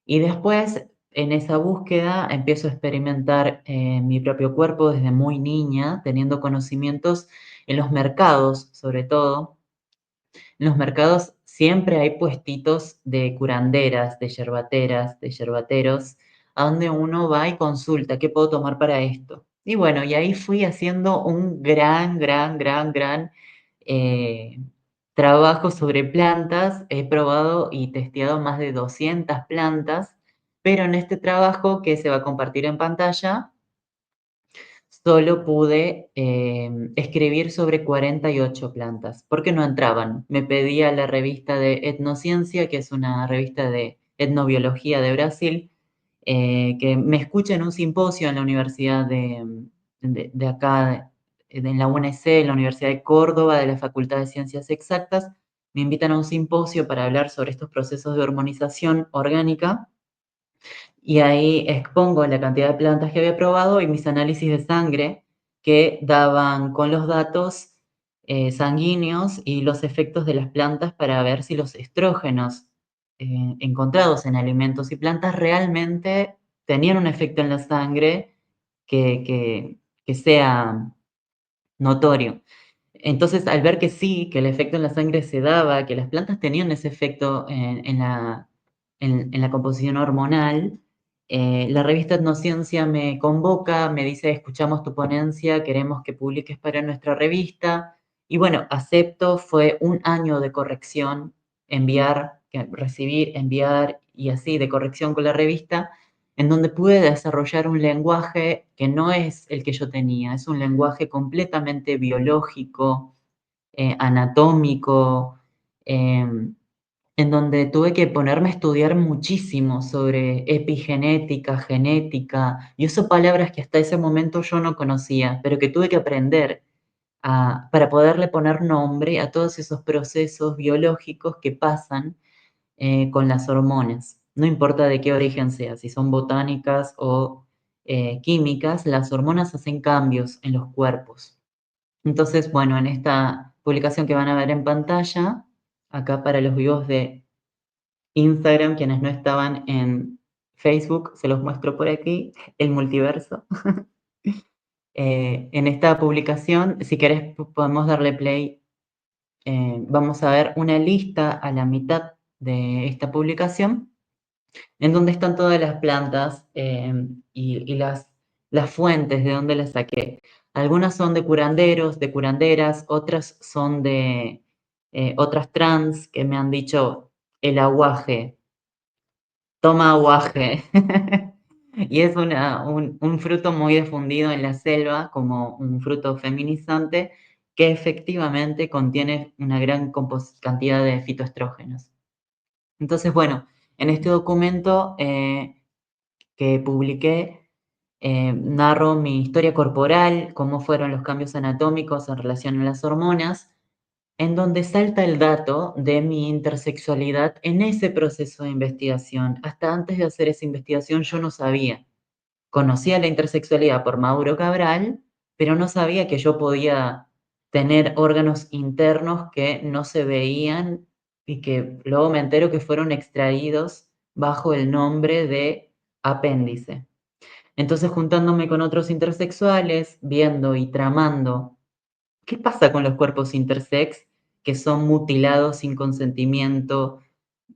Y después, en esa búsqueda, empiezo a experimentar mi propio cuerpo desde muy niña, teniendo conocimientos en los mercados, sobre todo. En los mercados siempre hay puestitos de curanderas, de yerbateras, de yerbateros, a donde uno va y consulta, ¿qué puedo tomar para esto? Y bueno, y ahí fui haciendo un gran eh, trabajo sobre plantas. He probado y testeado más de 200 plantas, pero en este trabajo que se va a compartir en pantalla, solo pude escribir sobre 48 plantas, porque no entraban. Me pedía la revista de Etnociencia, que es una revista de etnobiología de Brasil, que me escucha en un simposio en la universidad de acá, en la UNC, en la Universidad de Córdoba, de la Facultad de Ciencias Exactas. Me invitan a un simposio para hablar sobre estos procesos de hormonización orgánica y ahí expongo la cantidad de plantas que había probado y mis análisis de sangre que daban con los datos sanguíneos y los efectos de las plantas para ver si los estrógenos encontrados en alimentos y plantas realmente tenían un efecto en la sangre que sea notorio. Entonces, al ver que sí, que el efecto en la sangre se daba, que las plantas tenían ese efecto en la composición hormonal, la revista Etnociencia me convoca, me dice, escuchamos tu ponencia, queremos que publiques para nuestra revista. Y bueno, acepto, fue un año de corrección, recibir, enviar y así de corrección con la revista. en donde pude desarrollar un lenguaje que no es el que yo tenía, es un lenguaje completamente biológico, anatómico, en donde tuve que ponerme a estudiar muchísimo sobre epigenética, genética, y uso palabras que hasta ese momento yo no conocía, pero que tuve que aprender para poderle poner nombre a todos esos procesos biológicos que pasan con las hormonas. No importa de qué origen sea, si son botánicas o químicas, las hormonas hacen cambios en los cuerpos. Entonces, bueno, en esta publicación que van a ver en pantalla, acá para los vivos de Instagram, quienes no estaban en Facebook, se los muestro por aquí, el multiverso. En esta publicación, si querés, podemos darle play. Vamos a ver una lista a la mitad de esta publicación, en donde están todas las plantas y las fuentes de donde las saqué. Algunas son de curanderos, de curanderas, otras son de otras trans que me han dicho el aguaje, toma aguaje. Y es un fruto muy difundido en la selva como un fruto feminizante que efectivamente contiene una gran cantidad de fitoestrógenos. Entonces, bueno, en este documento que publiqué, narro mi historia corporal, cómo fueron los cambios anatómicos en relación a las hormonas, en donde salta el dato de mi intersexualidad en ese proceso de investigación. Hasta antes de hacer esa investigación yo no sabía. Conocía la intersexualidad por Mauro Cabral, pero no sabía que yo podía tener órganos internos que no se veían y que luego me entero que fueron extraídos bajo el nombre de apéndice. Entonces, juntándome con otros intersexuales, viendo y tramando qué pasa con los cuerpos intersex que son mutilados sin consentimiento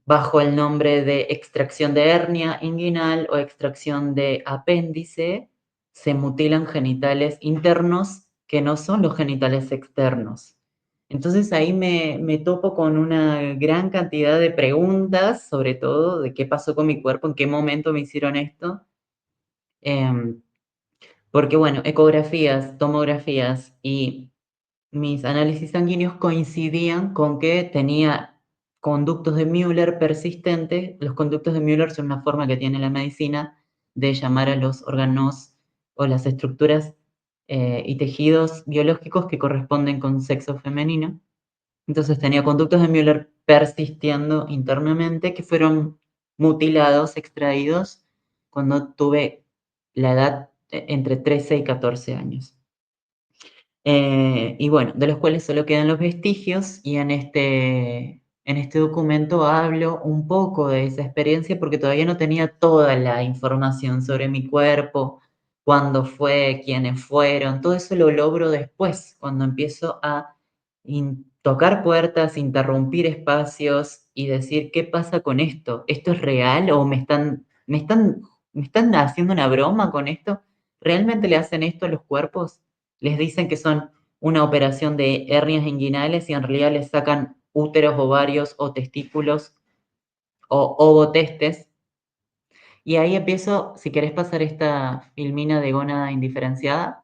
bajo el nombre de extracción de hernia inguinal o extracción de apéndice, se mutilan genitales internos que no son los genitales externos. Entonces ahí me topo con una gran cantidad de preguntas, sobre todo de qué pasó con mi cuerpo, en qué momento me hicieron esto. Em, Porque bueno, ecografías, tomografías y mis análisis sanguíneos coincidían con que tenía conductos de Müller persistentes. Los conductos de Müller son una forma que tiene la medicina de llamar a los órganos o las estructuras y tejidos biológicos que corresponden con sexo femenino. Entonces tenía conductos de Müller persistiendo internamente que fueron mutilados, extraídos cuando tuve la edad entre 13 y 14 años. Y bueno, de los cuales solo quedan los vestigios y en este documento hablo un poco de esa experiencia porque todavía no tenía toda la información sobre mi cuerpo, cuándo fue, quiénes fueron, todo eso lo logro después, cuando empiezo a tocar puertas, interrumpir espacios y decir, ¿qué pasa con esto? ¿Esto es real o me están haciendo una broma con esto? ¿Realmente le hacen esto a los cuerpos? Les dicen que son una operación de hernias inguinales y en realidad les sacan úteros, ovarios o testículos o ovotestes. Y ahí empiezo, si querés pasar esta filmina de gónada indiferenciada,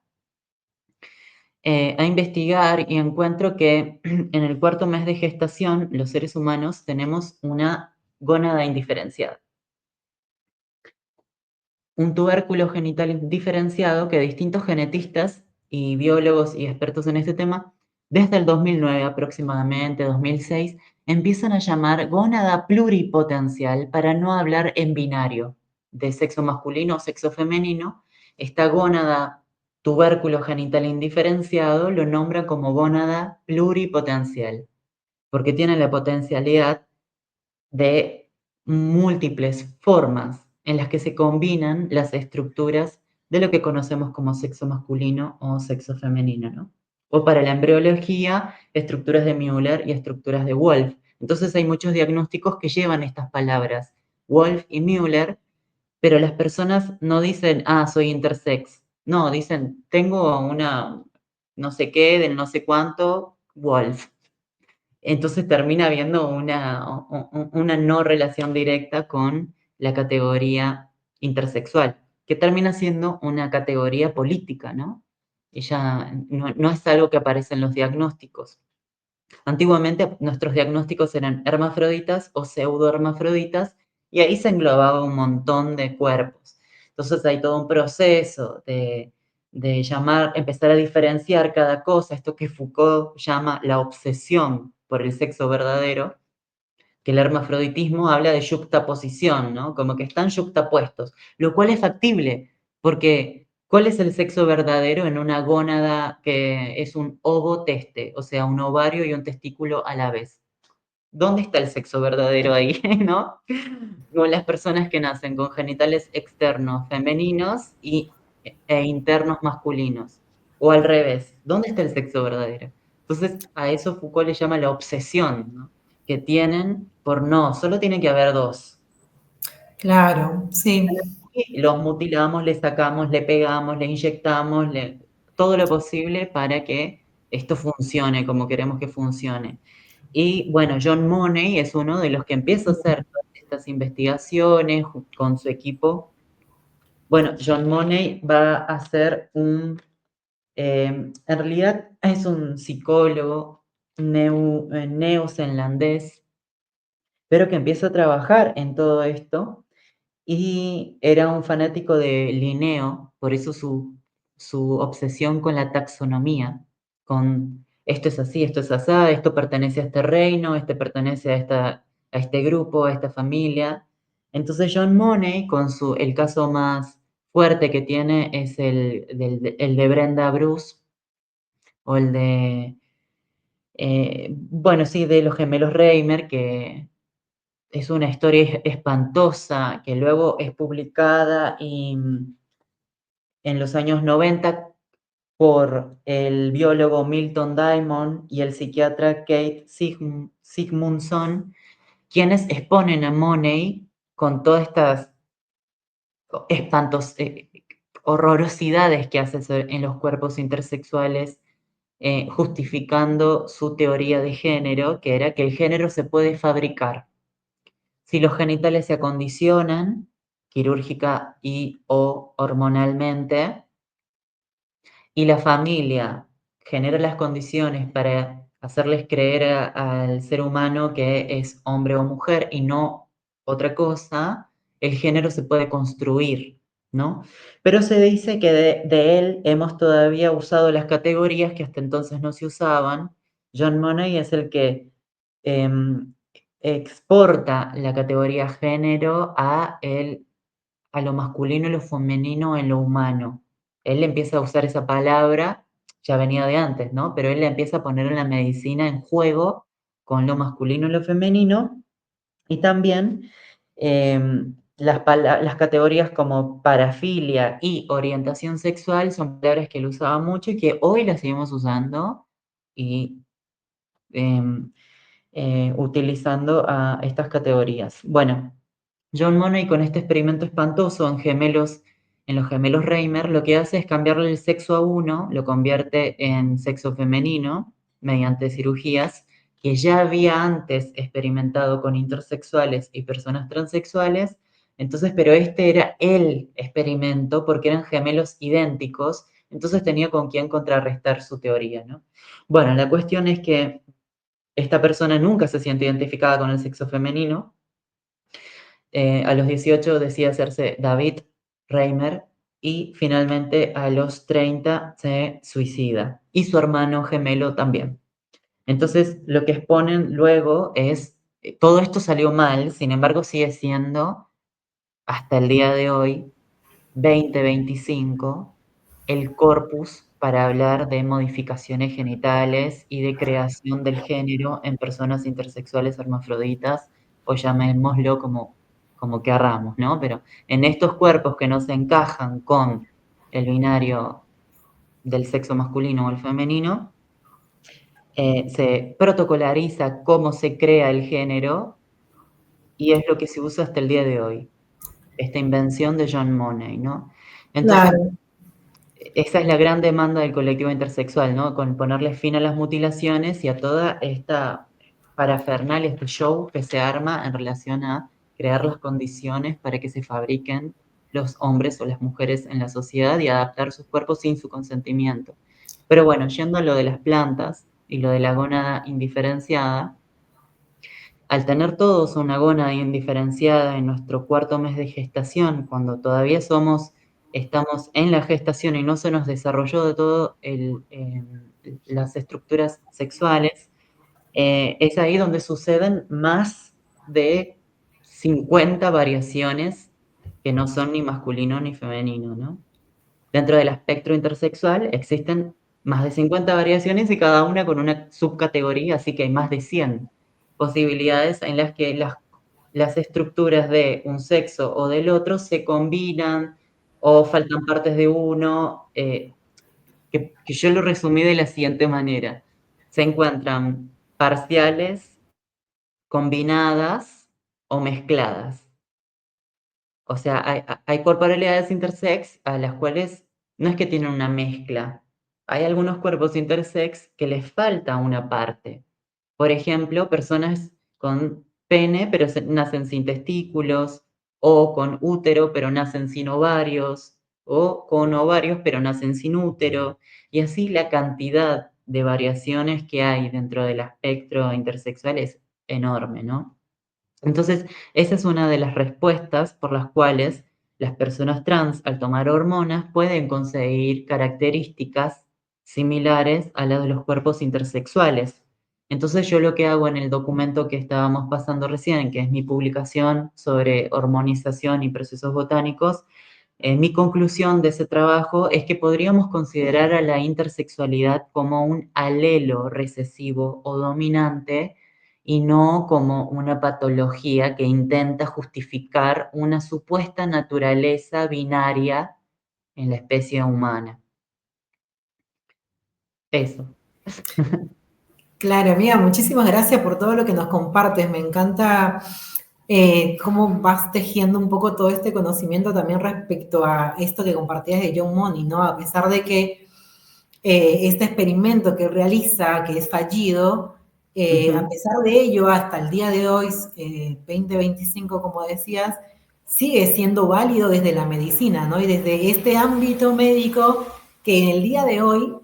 a investigar y encuentro que en el cuarto mes de gestación los seres humanos tenemos una gónada indiferenciada. Un tubérculo genital diferenciado que distintos genetistas y biólogos y expertos en este tema, desde el 2009 aproximadamente, 2006, empiezan a llamar gónada pluripotencial para no hablar en binario, de sexo masculino o sexo femenino. Esta gónada tubérculo genital indiferenciado lo nombran como gónada pluripotencial, porque tiene la potencialidad de múltiples formas en las que se combinan las estructuras de lo que conocemos como sexo masculino o sexo femenino, ¿no? O para la embriología, estructuras de Müller y estructuras de Wolff. Entonces hay muchos diagnósticos que llevan estas palabras, Wolff y Müller, pero las personas no dicen, ah, soy intersex. No, dicen, tengo una no sé qué, del no sé cuánto, Wolff. Entonces termina habiendo una no relación directa con la categoría intersexual, que termina siendo una categoría política, ¿no? Ella no es algo que aparece en los diagnósticos. Antiguamente nuestros diagnósticos eran hermafroditas o pseudohermafroditas y ahí se englobaba un montón de cuerpos. Entonces hay todo un proceso de empezar a diferenciar cada cosa, esto que Foucault llama la obsesión por el sexo verdadero, que el hermafroditismo habla de yuxtaposición, ¿no? Como que están yuxtapuestos, lo cual es factible, porque ¿cuál es el sexo verdadero en una gónada que es un ovoteste, o sea, un ovario y un testículo a la vez? ¿Dónde está el sexo verdadero ahí, no? Con las personas que nacen con genitales externos femeninos e internos masculinos, o al revés, ¿dónde está el sexo verdadero? Entonces, a eso Foucault le llama la obsesión, ¿no? Que tienen por no, solo tiene que haber dos. Claro, sí. Y los mutilamos, le sacamos, le pegamos, le inyectamos, todo lo posible para que esto funcione como queremos que funcione. Y bueno, John Money es uno de los que empieza a hacer todas estas investigaciones con su equipo. Bueno, John Money va a hacer en realidad es un psicólogo neozelandés, pero que empieza a trabajar en todo esto y era un fanático de Linneo, por eso su obsesión con la taxonomía, con esto es así, esto es asá, esto pertenece a este reino, este pertenece a este grupo, a esta familia. Entonces John Money, el caso más fuerte que tiene es el de Brenda Bruce, o el de, bueno, sí, de los gemelos Reimer, que es una historia espantosa que luego es publicada en los años 90 por el biólogo Milton Diamond y el psiquiatra Kate Sigmundson, quienes exponen a Money con todas estas espantos, horrorosidades que hace en los cuerpos intersexuales, justificando su teoría de género, que era que el género se puede fabricar. Si los genitales se acondicionan quirúrgica y o hormonalmente, y la familia genera las condiciones para hacerles creer al ser humano que es hombre o mujer y no otra cosa, el género se puede construir, ¿no? Pero se dice que de él hemos todavía usado las categorías que hasta entonces no se usaban. John Money es el que em, exporta la categoría género a lo masculino y lo femenino en lo humano. Él empieza a usar esa palabra, ya venía de antes, ¿no? Pero él le empieza a poner en la medicina en juego con lo masculino y lo femenino, y también las categorías como parafilia y orientación sexual son palabras que él usaba mucho y que hoy las seguimos usando y em, utilizando a estas categorías. Bueno, John Money con este experimento espantoso en los gemelos Reimer, lo que hace es cambiarle el sexo a uno, lo convierte en sexo femenino mediante cirugías que ya había antes experimentado con intersexuales y personas transexuales. Entonces, pero este era el experimento porque eran gemelos idénticos, entonces tenía con quién contrarrestar su teoría, ¿no? Bueno, la cuestión es que esta persona nunca se siente identificada con el sexo femenino. A los 18 decide hacerse David Reimer y finalmente a los 30 se suicida. Y su hermano gemelo también. Entonces, lo que exponen luego es, todo esto salió mal, sin embargo sigue siendo, hasta el día de hoy, 2025, el corpus para hablar de modificaciones genitales y de creación del género en personas intersexuales hermafroditas, o llamémoslo como querramos, ¿no? Pero en estos cuerpos que no se encajan con el binario del sexo masculino o el femenino, se protocolariza cómo se crea el género y es lo que se usa hasta el día de hoy, esta invención de John Money, ¿no? Entonces, Claro. esa es la gran demanda del colectivo intersexual, ¿no? Con ponerle fin a las mutilaciones y a toda esta parafernalia, este show que se arma en relación a crear las condiciones para que se fabriquen los hombres o las mujeres en la sociedad y adaptar sus cuerpos sin su consentimiento. Pero bueno, yendo a lo de las plantas y lo de la gónada indiferenciada, al tener todos una gónada indiferenciada en nuestro cuarto mes de gestación, cuando todavía estamos en la gestación y no se nos desarrolló de todo las estructuras sexuales, es ahí donde suceden más de 50 variaciones que no son ni masculino ni femenino, ¿no? Dentro del espectro intersexual existen más de 50 variaciones y cada una con una subcategoría, así que hay más de 100 posibilidades en las que las estructuras de un sexo o del otro se combinan o faltan partes de uno, que yo lo resumí de la siguiente manera. Se encuentran parciales, combinadas o mezcladas. O sea, hay corporalidades intersex a las cuales no es que tienen una mezcla. Hay algunos cuerpos intersex que les falta una parte. Por ejemplo, personas con pene pero nacen sin testículos, o con útero pero nacen sin ovarios, o con ovarios pero nacen sin útero, y así la cantidad de variaciones que hay dentro del espectro intersexual es enorme, ¿no? Entonces, esa es una de las respuestas por las cuales las personas trans, al tomar hormonas, pueden conseguir características similares a las de los cuerpos intersexuales. Entonces, yo lo que hago en el documento que estábamos pasando recién, que es mi publicación sobre hormonización y procesos botánicos, mi conclusión de ese trabajo es que podríamos considerar a la intersexualidad como un alelo recesivo o dominante y no como una patología que intenta justificar una supuesta naturaleza binaria en la especie humana. Eso. Claro, amiga, muchísimas gracias por todo lo que nos compartes. Me encanta cómo vas tejiendo un poco todo este conocimiento también respecto a esto que compartías de John Money, ¿no? A pesar de que este experimento que realiza, que es fallido, a pesar de ello, hasta el día de hoy, 2025, como decías, sigue siendo válido desde la medicina, ¿no? Y desde este ámbito médico que en el día de hoy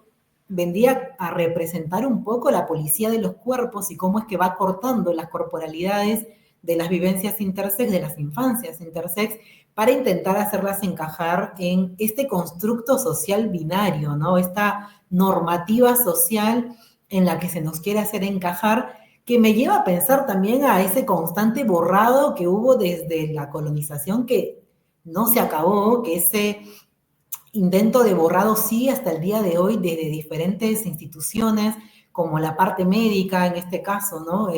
vendría a representar un poco la policía de los cuerpos y cómo es que va cortando las corporalidades de las vivencias intersex, de las infancias intersex, para intentar hacerlas encajar en este constructo social binario, ¿no? Esta normativa social en la que se nos quiere hacer encajar, que me lleva a pensar también a ese constante borrado que hubo desde la colonización que no se acabó, que ese intento de borrado sí hasta el día de hoy desde diferentes instituciones, como la parte médica en este caso, ¿no?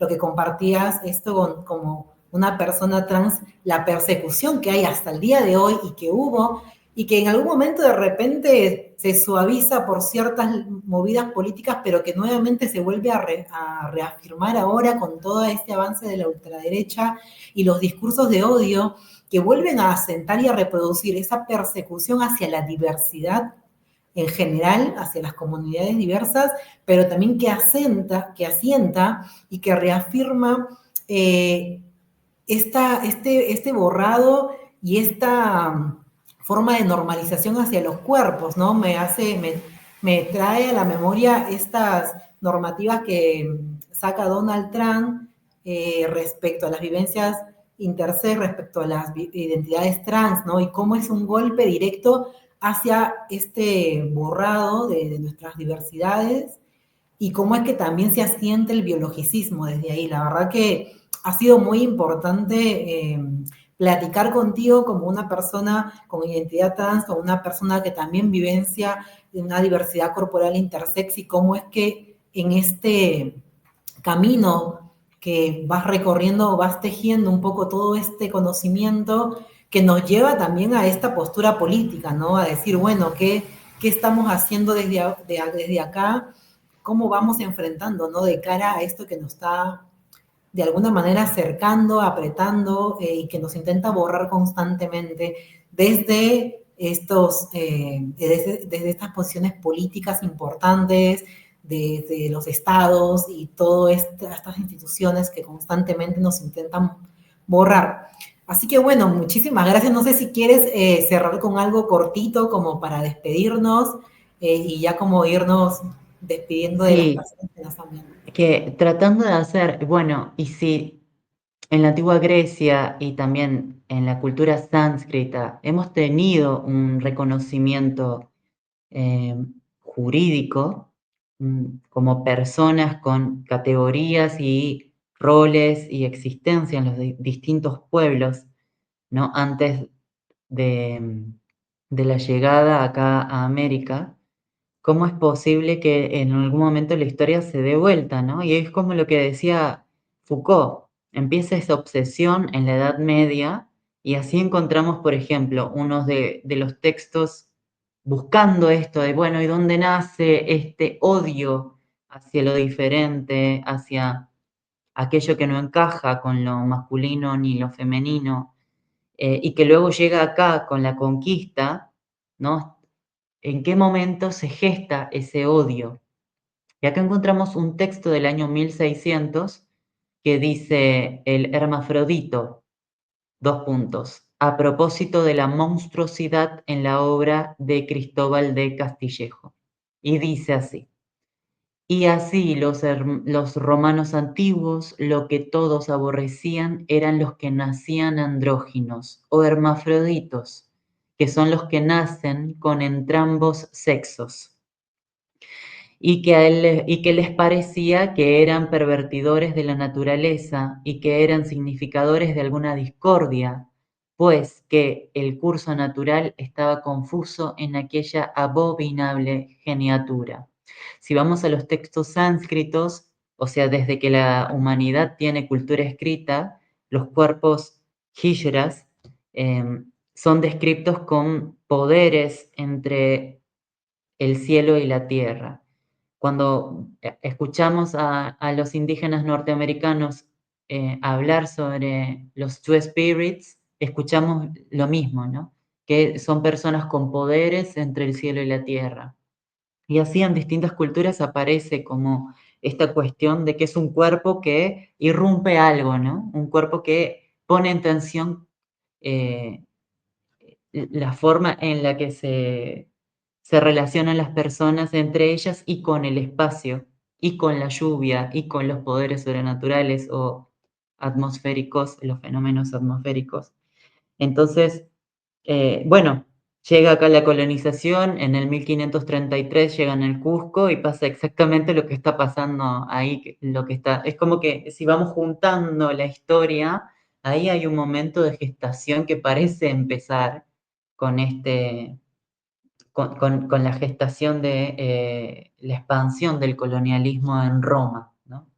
Lo que compartías esto como una persona trans, la persecución que hay hasta el día de hoy y que hubo, y que en algún momento de repente se suaviza por ciertas movidas políticas, pero que nuevamente se vuelve a reafirmar ahora con todo este avance de la ultraderecha y los discursos de odio que vuelven a asentar y a reproducir esa persecución hacia la diversidad en general, hacia las comunidades diversas, pero también que asienta y que reafirma este borrado y esta forma de normalización hacia los cuerpos, ¿no? Me trae a la memoria estas normativas que saca Donald Trump respecto a las vivencias intersex, respecto a las identidades trans, ¿no? Y cómo es un golpe directo hacia este borrado de nuestras diversidades y cómo es que también se asiente el biologicismo desde ahí. La verdad que ha sido muy importante platicar contigo como una persona con identidad trans, como una persona que también vivencia una diversidad corporal intersex y cómo es que en este camino que vas recorriendo, vas tejiendo un poco todo este conocimiento que nos lleva también a esta postura política, ¿no? A decir, bueno, ¿qué estamos haciendo desde acá? ¿Cómo vamos enfrentando, ¿no? De cara a esto que nos está de alguna manera acercando, apretando y que nos intenta borrar constantemente desde estas posiciones políticas importantes, desde los estados y todas estas instituciones que constantemente nos intentan borrar. Así que bueno, muchísimas gracias. No sé si quieres cerrar con algo cortito como para despedirnos y ya como irnos despidiendo de las Sí, personas que nos están viendo. que tratando de hacer, bueno, y si en la antigua Grecia y también en la cultura sánscrita hemos tenido un reconocimiento eh, jurídico como personas con categorías y roles y existencia en los distintos pueblos, ¿no? Antes de la llegada acá a América, ¿cómo es posible que en algún momento la historia se dé vuelta, ¿no? Y es como lo que decía Foucault, empieza esa obsesión en la Edad Media y así encontramos, por ejemplo, unos de los textos buscando esto de, bueno, ¿y dónde nace este odio hacia lo diferente, hacia aquello que no encaja con lo masculino ni lo femenino? Y que luego llega acá con la conquista, ¿no? ¿En qué momento se gesta ese odio? Y acá encontramos un texto del año 1600 que dice el hermafrodito, dos puntos, a propósito de la monstruosidad en la obra de Cristóbal de Castillejo. Y dice así. Y así los romanos antiguos, lo que todos aborrecían eran los que nacían andróginos o hermafroditos, que son los que nacen con entrambos sexos, y que les parecía que eran pervertidores de la naturaleza y que eran significadores de alguna discordia, pues que el curso natural estaba confuso en aquella abominable geniatura. Si vamos a los textos sánscritos, o sea, desde que la humanidad tiene cultura escrita, los cuerpos hijras son descritos con poderes entre el cielo y la tierra. Cuando escuchamos a los indígenas norteamericanos hablar sobre los Two Spirits, escuchamos lo mismo, ¿no? Que son personas con poderes entre el cielo y la tierra. Y así en distintas culturas aparece como esta cuestión de que es un cuerpo que irrumpe algo, ¿no? Un cuerpo que pone en tensión eh, la forma en la que se relacionan las personas entre ellas y con el espacio, y con la lluvia, y con los poderes sobrenaturales o atmosféricos, los fenómenos atmosféricos. Entonces, bueno, llega acá la colonización, en el 1533 llegan al Cusco y pasa exactamente lo que está pasando ahí, lo que está, es como que si vamos juntando la historia, ahí hay un momento de gestación que parece empezar con con la gestación de la expansión del colonialismo en Roma, ¿no?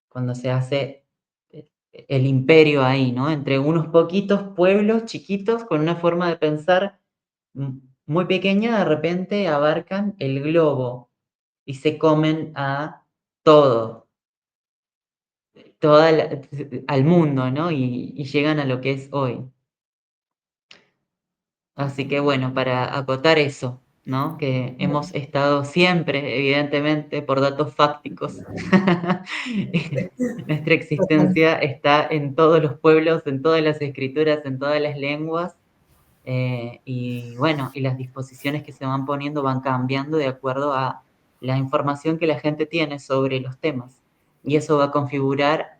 Cuando se hace el imperio ahí, ¿no? Entre unos poquitos pueblos chiquitos con una forma de pensar muy pequeña, de repente abarcan el globo y se comen a todo, toda al mundo, ¿no? Y llegan a lo que es hoy. Así que bueno, para acotar eso, ¿no? Que hemos estado siempre, evidentemente, por datos fácticos, nuestra existencia está en todos los pueblos, en todas las escrituras, en todas las lenguas, y bueno, y las disposiciones que se van poniendo van cambiando de acuerdo a la información que la gente tiene sobre los temas. Y eso va a configurar,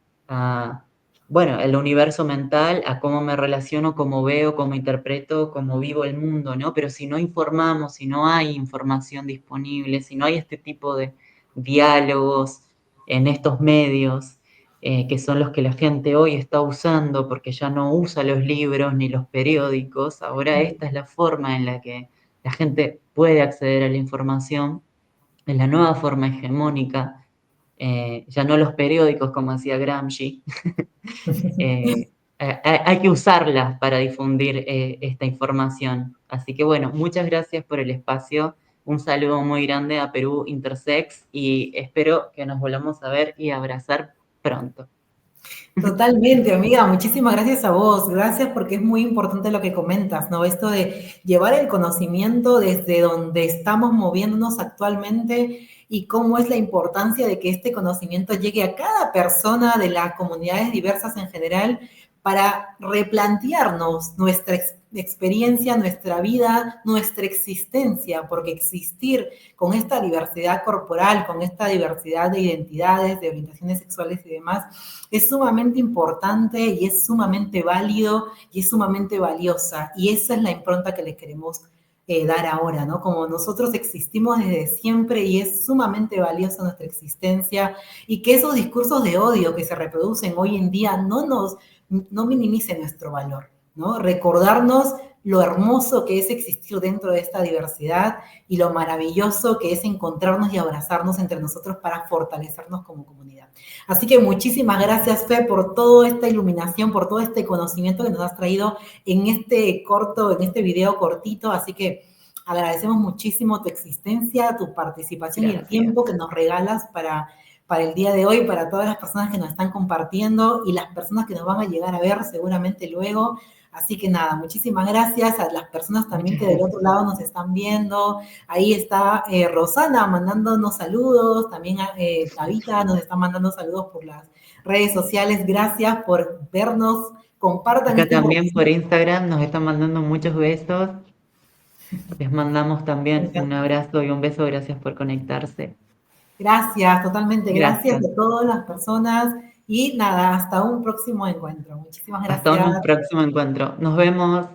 bueno, el universo mental, a cómo me relaciono, cómo veo, cómo interpreto, cómo vivo el mundo, ¿no? Pero si no informamos, si no hay información disponible, si no hay este tipo de diálogos en estos medios, que son los que la gente hoy está usando porque ya no usa los libros ni los periódicos. Ahora esta es la forma en la que la gente puede acceder a la información, es la nueva forma hegemónica, ya no los periódicos, como decía Gramsci. Hay que usarlas para difundir esta información. Así que bueno, muchas gracias por el espacio. Un saludo muy grande a Perú Intersex y espero que nos volvamos a ver y abrazar pronto. Totalmente, amiga. Muchísimas gracias a vos. Gracias porque es muy importante lo que comentas, ¿no? Esto de llevar el conocimiento desde donde estamos moviéndonos actualmente y cómo es la importancia de que este conocimiento llegue a cada persona de las comunidades diversas en general para replantearnos nuestra experiencia, nuestra vida, nuestra existencia, porque existir con esta diversidad corporal, con esta diversidad de identidades, de orientaciones sexuales y demás, es sumamente importante y es sumamente válido y es sumamente valiosa. Y esa es la impronta que le queremos dar ahora, ¿no? Como nosotros existimos desde siempre y es sumamente valiosa nuestra existencia y que esos discursos de odio que se reproducen hoy en día no minimicen nuestro valor, ¿no? Recordarnos lo hermoso que es existir dentro de esta diversidad y lo maravilloso que es encontrarnos y abrazarnos entre nosotros para fortalecernos como comunidad. Así que muchísimas gracias, Fe, por toda esta iluminación, por todo este conocimiento que nos has traído en este video cortito. Así que agradecemos muchísimo tu existencia, tu participación y el Gracias. tiempo que nos regalas para el día de hoy, para todas las personas que nos están compartiendo y las personas que nos van a llegar a ver seguramente luego. Así que nada, muchísimas gracias a las personas también que del otro lado nos están viendo. Ahí está Rosana mandándonos saludos, también Tabita nos está mandando saludos por las redes sociales. Gracias por vernos, compartan Acá esta también por información. Instagram nos están mandando muchos besos. Les mandamos también un abrazo y un beso. Gracias por conectarse. Gracias, totalmente gracias Gracias. a todas las personas y nada, hasta un próximo encuentro. Muchísimas Hasta gracias. un próximo encuentro. Nos vemos.